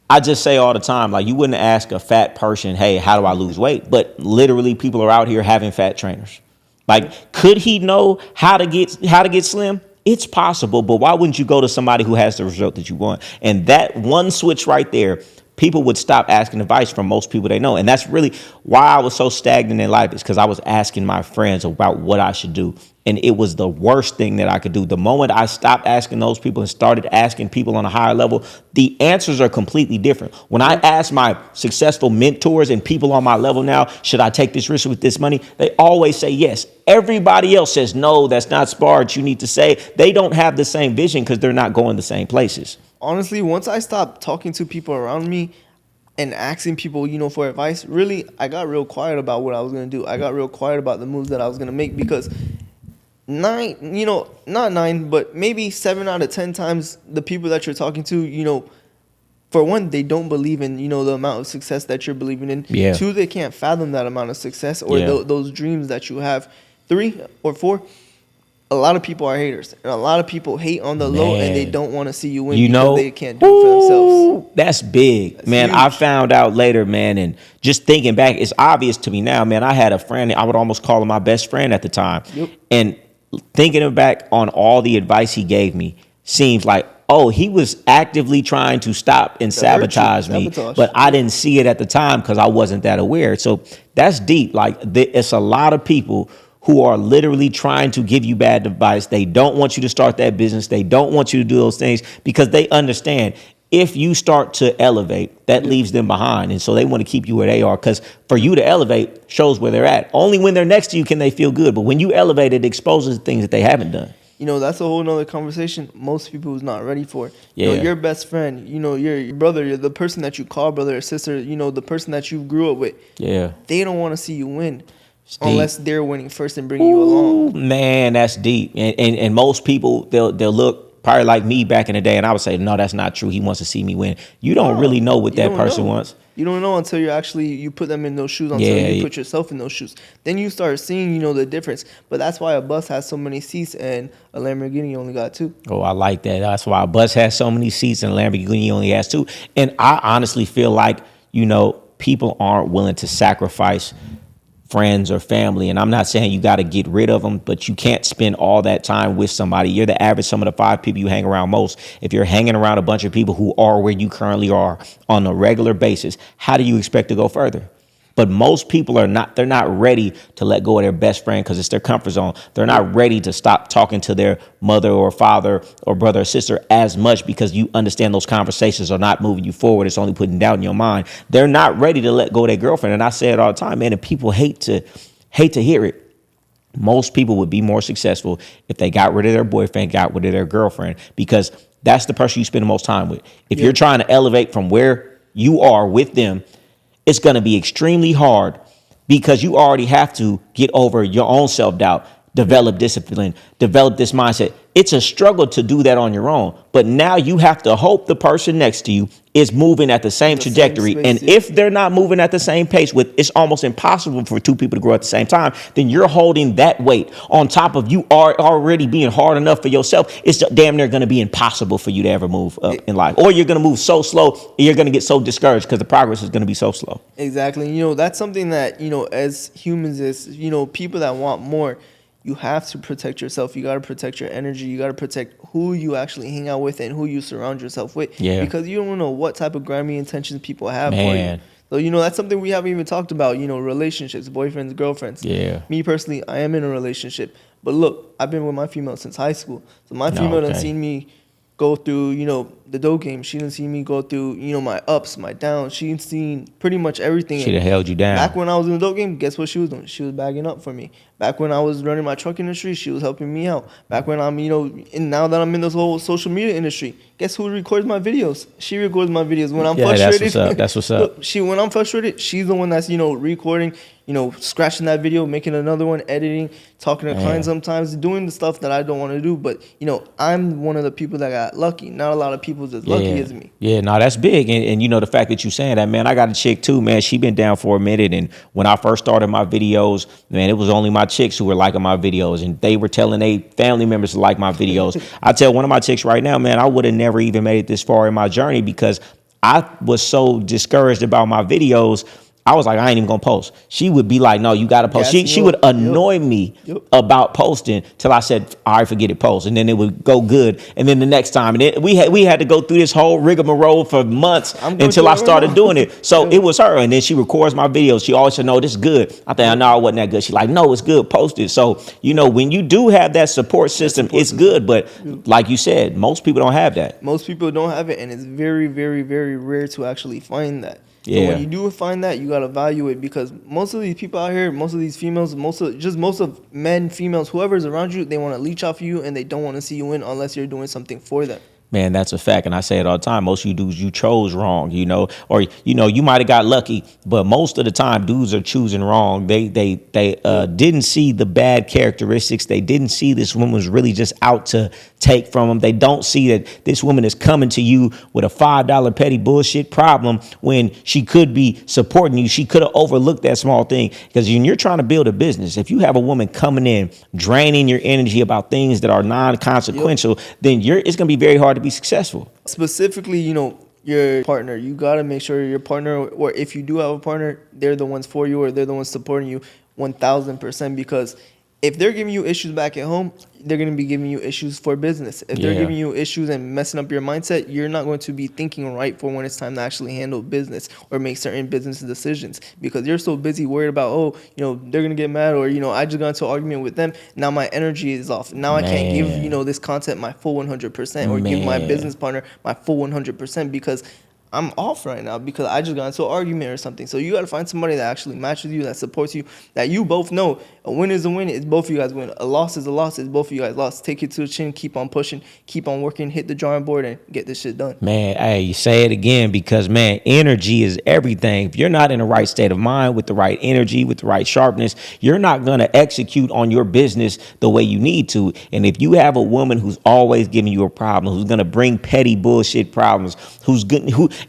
I just say all the time, like, you wouldn't ask a fat person, hey, how do I lose weight? But literally people are out here having fat trainers. Like, could he know how to get slim? It's possible, but why wouldn't you go to somebody who has the result that you want? And that one switch right there, people would stop asking advice from most people they know. And that's really why I was so stagnant in life, is because I was asking my friends about what I should do. And it was the worst thing that I could do. The moment I stopped asking those people and started asking people on a higher level, the answers are completely different. When I ask my successful mentors and people on my level now, should I take this risk with this money? They always say yes. Everybody else says, no, that's not smart. You need to say they don't have the same vision because they're not going the same places. Honestly, once I stopped talking to people around me and asking people, for advice, really, I got real quiet about what I was going to do. I got real quiet about the moves that I was going to make, because not 9, but maybe 7 out of 10 times the people that you're talking to, for one, they don't believe in, the amount of success that you're believing in. Yeah. 2, they can't fathom that amount of success or those dreams that you have. 3 or 4, a lot of people are haters, and a lot of people hate on the low, and they don't want to see you win because they can't do it for themselves. That's big, that's man. Huge. I found out later, man, and just thinking back, it's obvious to me now, man. I had a friend, I would almost call him my best friend at the time. Yep. And thinking back on all the advice he gave me, seems like, oh, he was actively trying to stop and sabotage me, but I didn't see it at the time because I wasn't that aware. So that's deep. Like, it's a lot of people who are literally trying to give you bad advice. They don't want you to start that business. They don't want you to do those things because they understand if you start to elevate, that leaves them behind. And so they want to keep you where they are, because for you to elevate shows where they're at. Only when they're next to you can they feel good. But when you elevate, it exposes things that they haven't done. You know, that's a whole nother conversation most people who's not ready for. Yeah. You know, your best friend, you know, your brother, you're the person that you call brother or sister, you know, the person that you grew up with. Yeah. They don't want to see you win. Unless they're winning first and bringing you along. Man, that's deep. And most people, they'll look probably like me back in the day, and I would say, no, that's not true. He wants to see me win. You don't really know what that person wants. You don't know until you put them in those shoes, until you put yourself in those shoes. Then you start seeing, you know, the difference. But that's why a bus has so many seats and a Lamborghini only got 2. Oh, I like that. That's why a bus has so many seats and a Lamborghini only has 2. And I honestly feel like, you know, people aren't willing to sacrifice friends or family. And I'm not saying you got to get rid of them, but you can't spend all that time with somebody. You're the average sum of the 5 people you hang around most. If you're hanging around a bunch of people who are where you currently are on a regular basis, how do you expect to go further? But most people are not, they're not ready to let go of their best friend because it's their comfort zone. They're not ready to stop talking to their mother or father or brother or sister as much because you understand those conversations are not moving you forward. It's only putting doubt in your mind. They're not ready to let go of their girlfriend. And I say it all the time, man, and people hate to hear it. Most people would be more successful if they got rid of their boyfriend, got rid of their girlfriend, because that's the person you spend the most time with. If you're trying to elevate from where you are with them, it's going to be extremely hard because you already have to get over your own self-doubt, develop discipline, develop this mindset. It's a struggle to do that on your own. But now you have to hope the person next to you is moving at the same trajectory. And if they're not moving at the same pace, it's almost impossible for 2 people to grow at the same time, then you're holding that weight on top of you are already being hard enough for yourself. It's damn near going to be impossible for you to ever move up in life. Or you're going to move so slow, you're going to get so discouraged because the progress is going to be so slow. Exactly. You know, that's something that, you know, as humans, is, you know, people that want more, you have to protect yourself. You got to protect your energy. You got to protect who you actually hang out with and who you surround yourself with. Yeah. Because you don't know what type of grimy intentions people have for you. So, you know, that's something we haven't even talked about, you know, relationships, boyfriends, girlfriends. Yeah. Me personally, I am in a relationship. But look, I've been with my female since high school. So my female done seen me go through, you know, the dope game. She done seen me go through, you know, my ups, my downs. She done seen pretty much everything. She done held you down. Back when I was in the dope game, guess what she was doing? She was bagging up for me. Back when I was running my truck industry, she was helping me out. Back when I'm, you know, and now that I'm in this whole social media industry, guess who records my videos? She records my videos when I'm frustrated. That's what's up. Look, when I'm frustrated, she's the one that's, you know, recording, you know, scratching that video, making another one, editing, talking to clients sometimes, doing the stuff that I don't want to do. But, you know, I'm one of the people that got lucky. Not a lot of people as lucky as me. Yeah, no, that's big. And, you know, the fact that you saying that, man, I got a chick too, man. She been down for a minute. And when I first started my videos, man, it was only my chicks who were liking my videos. And they were telling their family members to like my videos. I tell one of my chicks right now, man, I would have never even made it this far in my journey because I was so discouraged about my videos. I was like, I ain't even gonna post. She would be like, no, you gotta post. She would annoy me about posting till I said, all right, forget it, post. And then it would go good. And then the next time, and we had to go through this whole rigmarole for months until I started doing it. So it was her. And then she records my videos. She always said, no, this is good. I think, no, it wasn't that good. She's like, no, it's good, post it. So, you know, when you do have that support system, it's good. But like you said, most people don't have that. Most people don't have it. And it's very, very, very rare to actually find that. Yeah. So when you do find that, you gotta value it because most of these people out here, most of these females, most of men, females, whoever's around you, they want to leech off you and they don't want to see you win unless you're doing something for them. Man, that's a fact. And I say it all the time. Most of you dudes, you chose wrong, or, you might have got lucky, but most of the time dudes are choosing wrong. They didn't see the bad characteristics. They didn't see this woman was really just out to take from them. They don't see that this woman is coming to you with a $5 petty bullshit problem when she could be supporting you. She could have overlooked that small thing, because when you're trying to build a business, if you have a woman coming in, draining your energy about things that are non-consequential, then it's going to be very hard to be successful. Specifically, your partner, you got to make sure your partner, or if you do have a partner, they're the ones for you, or they're the ones supporting you 1000%, because if they're giving you issues back at home, they're going to be giving you issues for business. If they're giving you issues and messing up your mindset, you're not going to be thinking right for when it's time to actually handle business or make certain business decisions, because you're so busy worried about, they're going to get mad, or, I just got into an argument with them. Now my energy is off. Now I can't give, this content my full 100%, or give my business partner my full 100%, because I'm off right now because I just got into an argument or something. So you got to find somebody that actually matches you, that supports you, that you both know a win is a win. It's both of you guys win. A loss is a loss. It's both of you guys lost. Take it to the chin. Keep on pushing. Keep on working. Hit the drawing board and get this shit done. Man, hey, you say it again, because, man, energy is everything. If you're not in the right state of mind, with the right energy, with the right sharpness, you're not going to execute on your business the way you need to. And if you have a woman who's always giving you a problem, who's going to bring petty bullshit problems,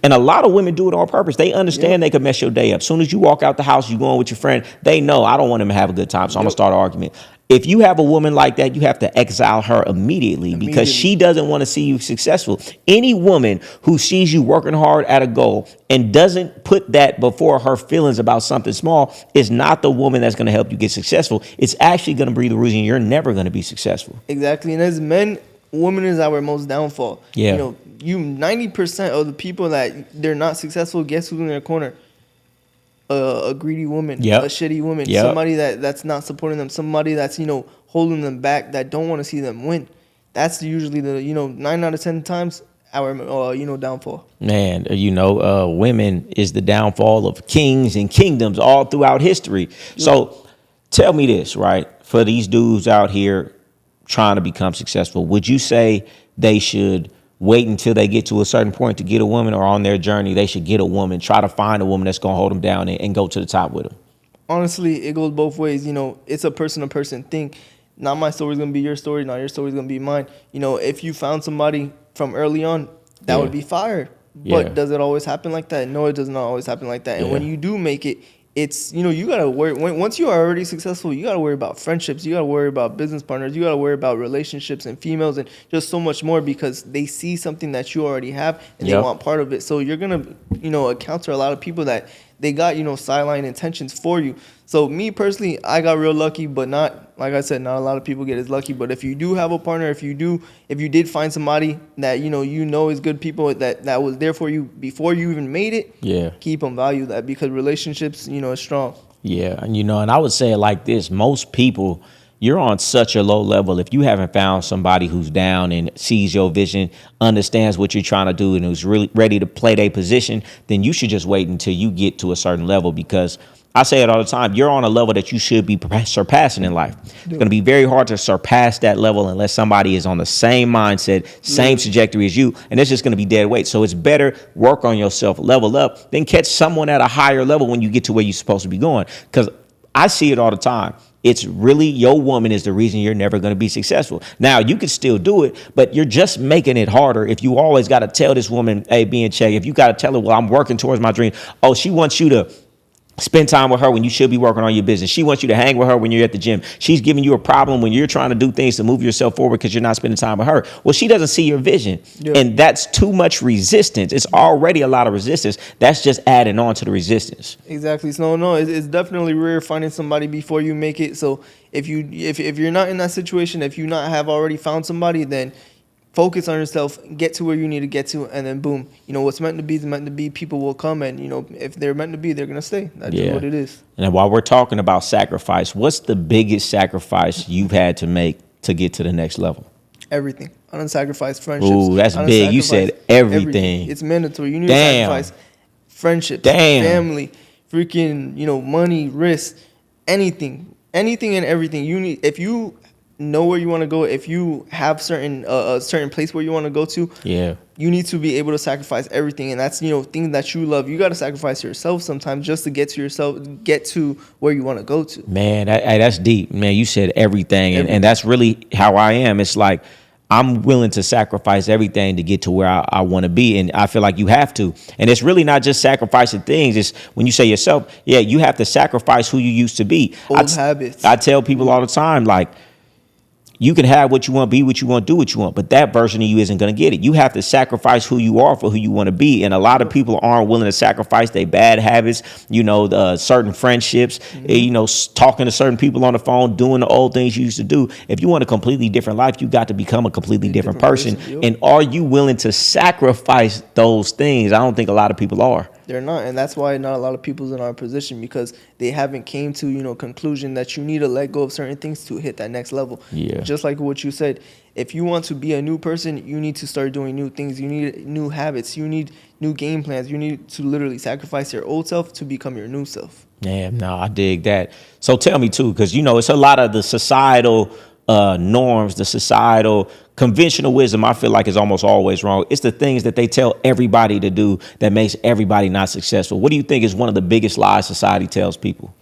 and a lot of women do it on purpose. They understand they can mess your day up. As soon as you walk out the house, you going with your friend, they know I don't want him to have a good time, so I'm going to start an argument. If you have a woman like that, you have to exile her immediately, because she doesn't want to see you successful. Any woman who sees you working hard at a goal and doesn't put that before her feelings about something small is not the woman that's going to help you get successful. It's actually going to be the reason you're never going to be successful. Exactly. And as men, women is our most downfall. Yeah. 90% of the people that they're not successful, guess who's in their corner? A greedy woman, a shitty woman, somebody that's not supporting them, somebody that's, holding them back, that don't want to see them win. That's usually the, 9 out of 10 times our, downfall. Man, women is the downfall of kings and kingdoms all throughout history. So tell me this, right? For these dudes out here trying to become successful, would you say they should wait until they get to a certain point to get a woman, or on their journey they should get a woman, try to find a woman that's going to hold them down and go to the top with them? Honestly, it goes both ways. It's a person-to-person thing. Not my story's going to be your story, not your story's going to be mine. If you found somebody from early on, that would be fire. But does it always happen like that? No, it does not always happen like that. And when you do make it, it's, you got to worry. Once you are already successful, you got to worry about friendships. You got to worry about business partners. You got to worry about relationships and females and just so much more, because they see something that you already have and they want part of it. So you're going to, encounter a lot of people that they got, sideline intentions for you. So me personally, I got real lucky, but not, like I said, not a lot of people get as lucky. But if you do have a partner, if you did find somebody that, is good people that was there for you before you even made it, keep them, value that, because relationships, is strong. Yeah. And, and I would say it like this. Most people, you're on such a low level. If you haven't found somebody who's down and sees your vision, understands what you're trying to do, and who's really ready to play their position, then you should just wait until you get to a certain level, because I say it all the time, you're on a level that you should be surpassing in life. It's going to be very hard to surpass that level unless somebody is on the same mindset, same trajectory as you, and it's just going to be dead weight. So it's better work on yourself, level up, then catch someone at a higher level when you get to where you're supposed to be going. Because I see it all the time. It's really your woman is the reason you're never going to be successful. Now, you can still do it, but you're just making it harder if you always got to tell this woman, hey, be in check. If you got to tell her, well, I'm working towards my dream. Oh, she wants you to spend time with her when you should be working on your business. She wants you to hang with her when you're at the gym. She's giving you a problem when you're trying to do things to move yourself forward because you're not spending time with her. Well, she doesn't see your vision. And that's too much resistance. It's already a lot of resistance. That's just adding on to the resistance. Exactly. So no, it's definitely rare finding somebody before you make it. So if you're not in that situation, if you not have already found somebody, then focus on yourself, get to where you need to get to, and then boom. What's meant to be is meant to be. People will come, and, if they're meant to be, they're going to stay. That's just what it is. And while we're talking about sacrifice, what's the biggest sacrifice you've had to make to get to the next level? Everything. I done sacrificed friendships. Ooh, that's big. You said everything. It's mandatory. You need to sacrifice friendships, family, freaking, money, risk, anything and everything. You need, if you know where you want to go, if you have a certain place where you want to go to, Yeah. you need to be able to sacrifice everything. And that's, things that you love. You got to sacrifice yourself sometimes just to get to where you want to go to. Man, that's deep. Man, you said everything. And that's really how I am. It's like I'm willing to sacrifice everything to get to where I want to be. And I feel like you have to. And it's really not just sacrificing things. It's when you say yourself, yeah, you have to sacrifice who you used to be. Old habits. I tell people all the time, like, you can have what you want, be what you want, do what you want, but that version of you isn't going to get it. You have to sacrifice who you are for who you want to be. And a lot of people aren't willing to sacrifice their bad habits, certain friendships, talking to certain people on the phone, doing the old things you used to do. If you want a completely different life, you got to become a completely different person. And are you willing to sacrifice those things? I don't think a lot of people are. They're not, and that's why not a lot of people's in our position, because they haven't came to conclusion that you need to let go of certain things to hit that next level. Yeah. Just like what you said, if you want to be a new person, you need to start doing new things. You need new habits. You need new game plans. You need to literally sacrifice your old self to become your new self. Yeah, no, I dig that. So tell me too, because it's a lot of the societal norms, the societal conventional wisdom, I feel like is almost always wrong. It's the things that they tell everybody to do that makes everybody not successful. What do you think is one of the biggest lies society tells people?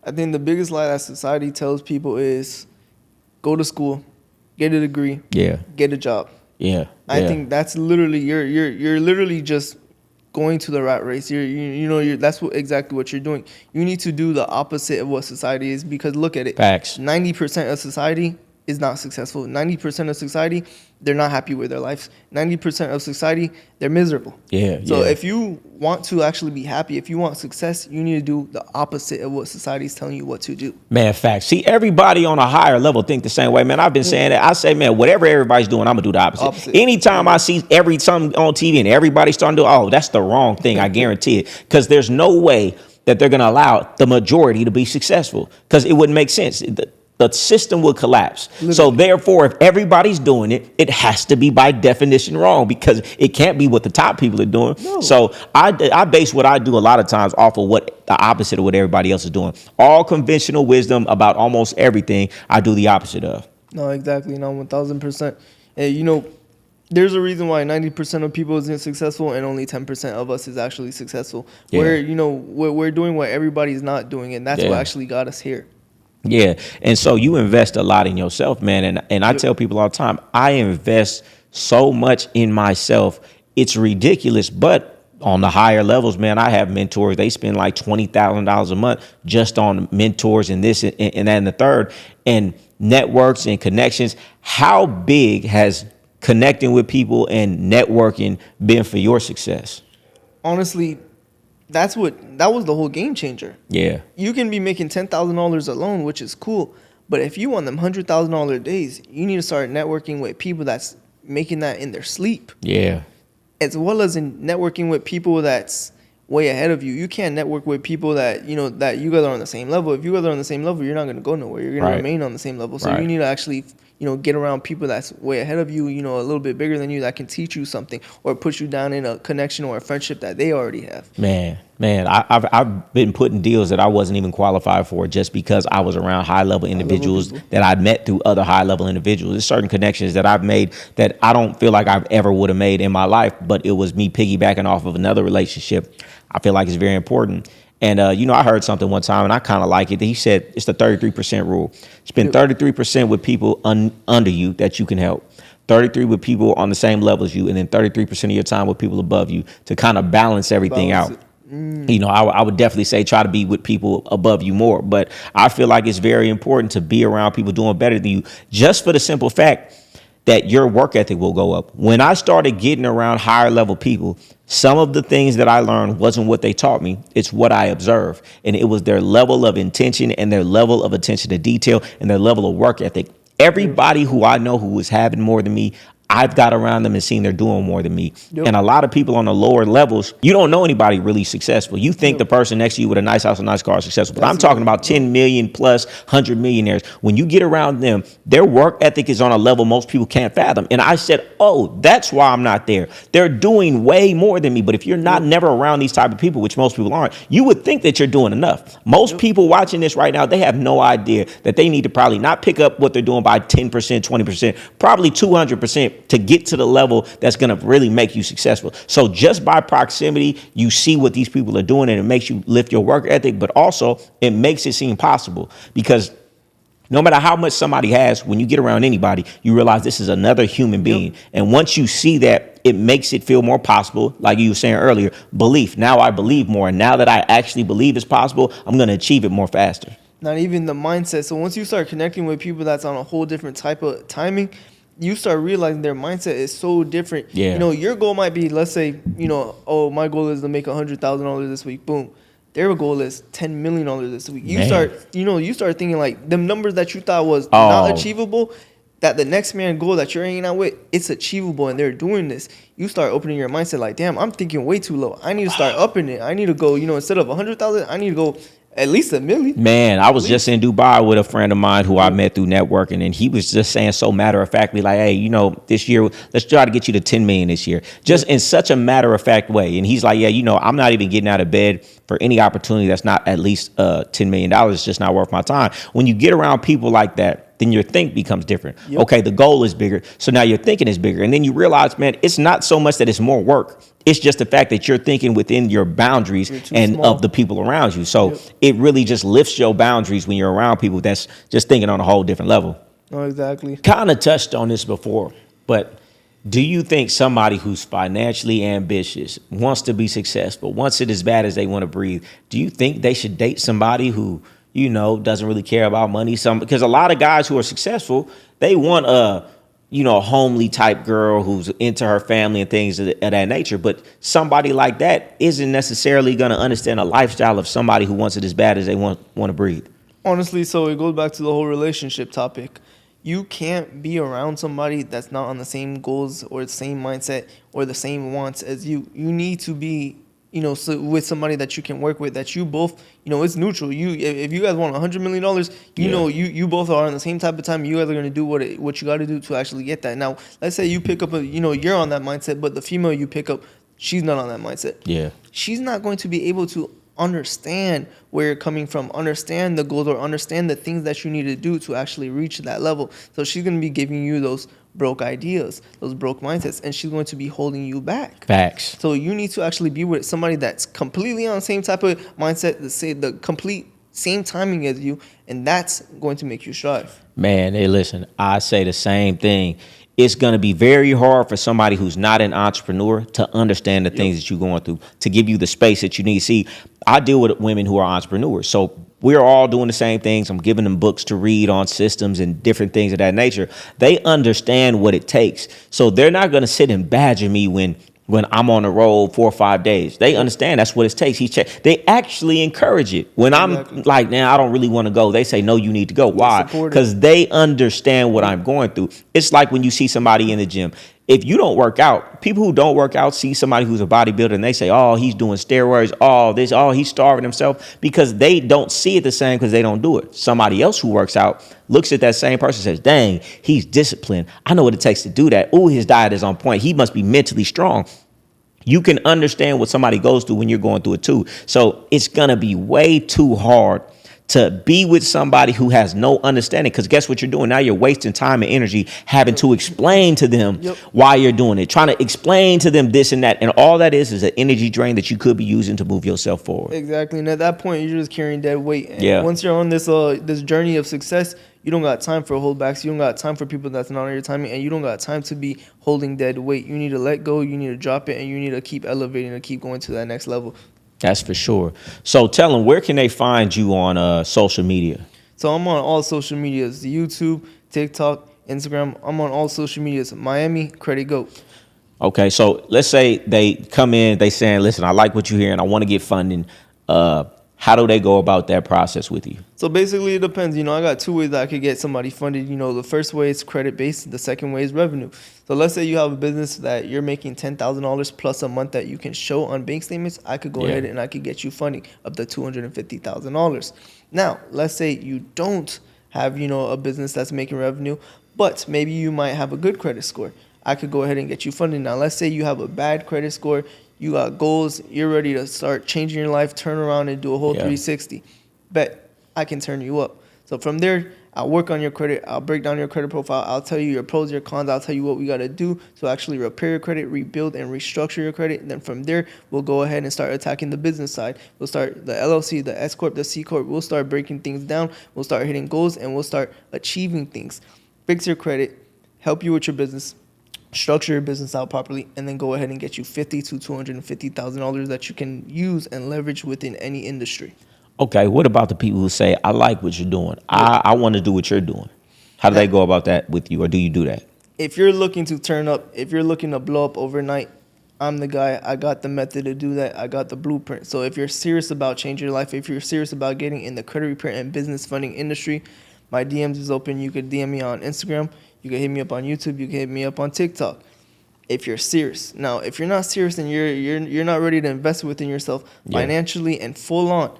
I think the biggest lie that society tells people is go to school, get a degree, get a job. Yeah. I think that's literally you're literally just going to the rat race. That's exactly what you're doing. You need to do the opposite of what society is, because look at it. Facts. 90% of society is not successful. 90% of society, they're not happy with their lives. 90% of society, they're miserable. Yeah. So if you want to actually be happy, if you want success, you need to do the opposite of what society is telling you what to do. Man, facts. See, everybody on a higher level think the same way, man. I've been saying that. I say, man, whatever everybody's doing, I'm gonna do the opposite. Anytime I see something on TV and everybody's starting to do, that's the wrong thing. I guarantee it, because there's no way that they're gonna allow the majority to be successful, because it wouldn't make sense. The system would collapse. Literally. So therefore, if everybody's doing it, it has to be by definition wrong, because it can't be what the top people are doing. No. So I base what I do a lot of times off of what the opposite of what everybody else is doing. All conventional wisdom about almost everything, I do the opposite of. No, exactly. No, 1,000%. And there's a reason why 90% of people isn't successful and only 10% of us is actually successful. Yeah. We're doing what everybody's not doing, and that's what actually got us here. Yeah. And so you invest a lot in yourself, man. And I tell people all the time, I invest so much in myself. It's ridiculous. But on the higher levels, man, I have mentors. They spend like $20,000 a month just on mentors and this and that and the third, and networks and connections. How big has connecting with people and networking been for your success? Honestly, that was the whole game changer. Yeah. You can be making $10,000 alone, which is cool. But if you want them $100,000 days, you need to start networking with people that's making that in their sleep. Yeah. As well as in networking with people that's way ahead of you. You can't network with people that, that you guys are on the same level. If you guys are on the same level, you're not going to go nowhere. You're going to remain on the same level. So you need to actually, get around people that's way ahead of you, a little bit bigger than you, that can teach you something or put you down in a connection or a friendship that they already have. Man, I've been putting deals that I wasn't even qualified for just because I was around high-level individuals that I'd met through other high-level individuals. There's certain connections that I've made that I don't feel like I've ever would have made in my life, but it was me piggybacking off of another relationship. I feel like it's very important. And, I heard something one time and I kind of like it. He said it's the 33% rule. Spend 33% with people under you that you can help. 33 with people on the same level as you, and then 33% of your time with people above you to kind of balance everything out. I would definitely say try to be with people above you more. But I feel like it's very important to be around people doing better than you, just for the simple fact that your work ethic will go up. When I started getting around higher level people, some of the things that I learned wasn't what they taught me. It's what I observed. And it was their level of intention and their level of attention to detail and their level of work ethic. Everybody who I know who is having more than me, I've got around them and seen they're doing more than me. Yep. And a lot of people on the lower levels, you don't know anybody really successful. You think Yep. the person next to you with a nice house, a nice car is successful. But That's I'm talking it. about 10 million plus 100 millionaires. When you get around them, their work ethic is on a level most people can't fathom. And I said, oh, that's why I'm not there. They're doing way more than me. But if you're not never around these type of people, which most people aren't, you would think that you're doing enough. Most people watching this right now, they have no idea that they need to probably not pick up what they're doing by 10%, 20%, probably 200% to get to the level that's going to really make you successful. So just by proximity, you see what these people are doing, and it makes you lift your work ethic, but also it makes it seem possible, because no matter how much somebody has, when you get around anybody, you realize this is another human being. Yep. And once you see that, it makes it feel more possible. Like you were saying earlier, belief. Now I believe more. And now that I actually believe it's possible, I'm going to achieve it more faster. Not even the mindset. So once you start connecting with people that's on a whole different type of timing, you start realizing their mindset is so different. Yeah. You know, your goal might be, let's say, you know, oh, my goal is to make $100,000 this week. Boom. Their goal is $10 million this week. You start thinking like them numbers that you thought was not achievable, that the next man goal that you're hanging out with, it's achievable, and they're doing this. You start opening your mindset like, damn, I'm thinking way too low. I need to start upping it. I need to go, you know, instead of 100,000, I need to go at least $1 million. Man, I was just in Dubai with a friend of mine who I met through networking, and he was just saying so matter of factly, like, hey, you know, this year, let's try to get you to 10 million this year, just in such a matter of fact way. And he's like, yeah, you know, I'm not even getting out of bed for any opportunity that's not at least $10 million. It's just not worth my time. When you get around people like that, then your think becomes different. Yep. Okay, the goal is bigger, so now your thinking is bigger. And then you realize, man, it's not so much that it's more work. It's just the fact that you're thinking within your boundaries and small of the people around you. So it really just lifts your boundaries when you're around people that's just thinking on a whole different level. Oh, exactly. Kind of touched on this before, but do you think somebody who's financially ambitious, wants to be successful, wants it as bad as they want to breathe, do you think they should date somebody who, you know, doesn't really care about money? Because a lot of guys who are successful, they want a, you know, a homely type girl who's into her family and things of that nature. But somebody like that isn't necessarily going to understand a lifestyle of somebody who wants it as bad as they want to breathe. Honestly, so it goes back to the whole relationship topic. You can't be around somebody that's not on the same goals or the same mindset or the same wants as you. You need to be, you know, so with somebody that you can work with, that you both, you know, it's neutral. If you guys want $100 million, you know, you both are on the same type of time. You guys are going to do what you got to do to actually get that. Now, let's say you pick up you know, you're on that mindset, but the female you pick up, she's not on that mindset. Yeah. She's not going to be able to understand where you're coming from, understand the goals, or understand the things that you need to do to actually reach that level. So she's going to be giving you those broke ideas, those broke mindsets, and she's going to be holding you back. Facts. So you need to actually be with somebody that's completely on the same type of mindset, the complete same timing as you, and that's going to make you strive. Man, hey, listen, I say the same thing. It's going to be very hard for somebody who's not an entrepreneur to understand the things that you're going through, to give you the space that you need. See, I deal with women who are entrepreneurs, so we're all doing the same things. I'm giving them books to read on systems and different things of that nature. They understand what it takes, so they're not going to sit and badger me when I'm on the road 4 or 5 days. They understand that's what it takes. They actually encourage it. When I'm like, nah, I don't really want to go, they say, no, you need to go. Why? Because they understand what I'm going through. It's like when you see somebody in the gym. If you don't work out, people who don't work out see somebody who's a bodybuilder and they say, oh, he's doing steroids, he's starving himself, because they don't see it the same because they don't do it. Somebody else who works out looks at that same person and says, dang, he's disciplined. I know what it takes to do that. Oh, his diet is on point. He must be mentally strong. You can understand what somebody goes through when you're going through it too. So it's going to be way too hard to be with somebody who has no understanding, because guess what you're doing? Now you're wasting time and energy having to explain to them why you're doing it, trying to explain to them this and that. And all that is an energy drain that you could be using to move yourself forward. Exactly. And at that point, you're just carrying dead weight. And once you're on this journey of success, you don't got time for holdbacks. You don't got time for people that's not on your timing, and you don't got time to be holding dead weight. You need to let go. You need to drop it, and you need to keep elevating and keep going to that next level. That's for sure. So tell them, where can they find you on social media? So I'm on all social medias: YouTube, TikTok, Instagram. I'm on all social medias. Miami Credit Goat. Okay, so let's say they come in, they saying, listen, I like what you're hearing, I want to get funding. How do they go about that process with you? So basically, it depends. I got two ways that I could get somebody funded. The first way is credit based. The second way is revenue. So let's say you have a business that you're making $10,000 plus a month that you can show on bank statements. I could go ahead and I could get you funding up to $250,000. Now, let's say you don't have a business that's making revenue, but maybe you might have a good credit score. I could go ahead and get you funding. Now, let's say you have a bad credit score. You got goals. You're ready to start changing your life, turn around and do a whole 360. Bet I can turn you up. So from there, I'll work on your credit. I'll break down your credit profile. I'll tell you your pros, your cons. I'll tell you what we got to do to actually repair your credit, rebuild, and restructure your credit. And then from there, we'll go ahead and start attacking the business side. We'll start the LLC, the S Corp, the C Corp. We'll start breaking things down. We'll start hitting goals, and we'll start achieving things. Fix your credit, help you with your business, structure your business out properly, and then go ahead and get you $50,000 to $250,000 that you can use and leverage within any industry. Okay, what about the people who say, I like what you're doing. I want to do what you're doing. How do they go about that with you, or do you do that? If you're looking to turn up, if you're looking to blow up overnight, I'm the guy. I got the method to do that. I got the blueprint. So if you're serious about changing your life, if you're serious about getting in the credit repair and business funding industry, my DMs is open. You could DM me on Instagram. You can hit me up on YouTube. You can hit me up on TikTok. If you're serious. Now, if you're not serious and you're not ready to invest within yourself financially and full on,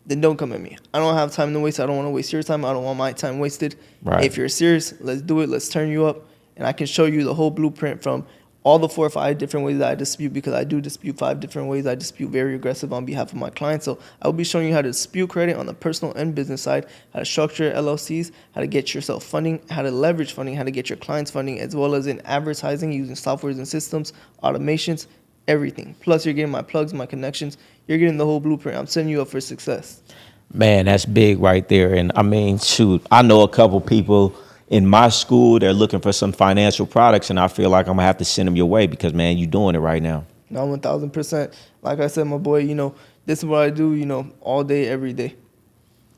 then don't come at me. I don't have time to waste. I don't want to waste your time. I don't want my time wasted. Right. If you're serious, let's do it. Let's turn you up. And I can show you the whole blueprint from all the 4 or 5 different ways that I dispute, because I do dispute 5 different ways. I dispute very aggressive on behalf of my clients. So I will be showing you how to dispute credit on the personal and business side, how to structure LLCs, how to get yourself funding, how to leverage funding, how to get your clients funding, as well as in advertising using softwares and systems, automations, everything. Plus, you're getting my plugs, my connections. You're getting the whole blueprint. I'm setting you up for success. Man, that's big right there. And I mean, shoot, I know a couple people in my school, they're looking for some financial products, and I feel like I'm gonna have to send them your way because, man, you're doing it right now. No, 1,000%. Like I said, my boy, this is what I do, all day, every day.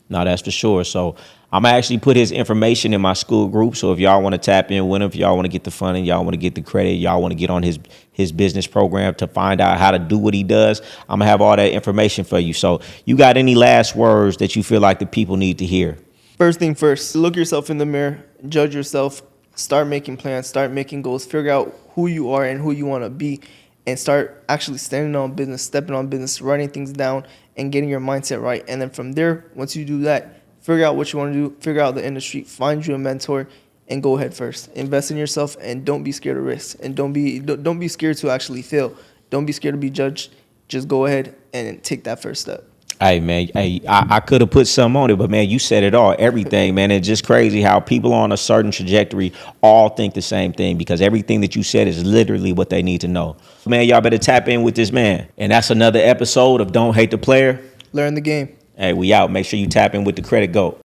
No, that's for sure. So I'm gonna actually put his information in my school group. So if y'all want to tap in with him, if y'all want to get the funding, y'all want to get the credit, y'all want to get on his business program to find out how to do what he does, I'm gonna have all that information for you. So you got any last words that you feel like the people need to hear? First thing first, look yourself in the mirror, judge yourself, start making plans, start making goals, figure out who you are and who you want to be, and start actually standing on business, stepping on business, writing things down, and getting your mindset right. And then from there, once you do that, figure out what you want to do, figure out the industry, find you a mentor, and go ahead first. Invest in yourself, and don't be scared of risk, and don't be scared to actually fail. Don't be scared to be judged. Just go ahead and take that first step. Hey, man, I could have put some on it, but, man, you said it all, everything, man. It's just crazy how people on a certain trajectory all think the same thing, because everything that you said is literally what they need to know. Man, y'all better tap in with this man. And that's another episode of Don't Hate the Player. Learn the game. Hey, we out. Make sure you tap in with the Credit GOAT.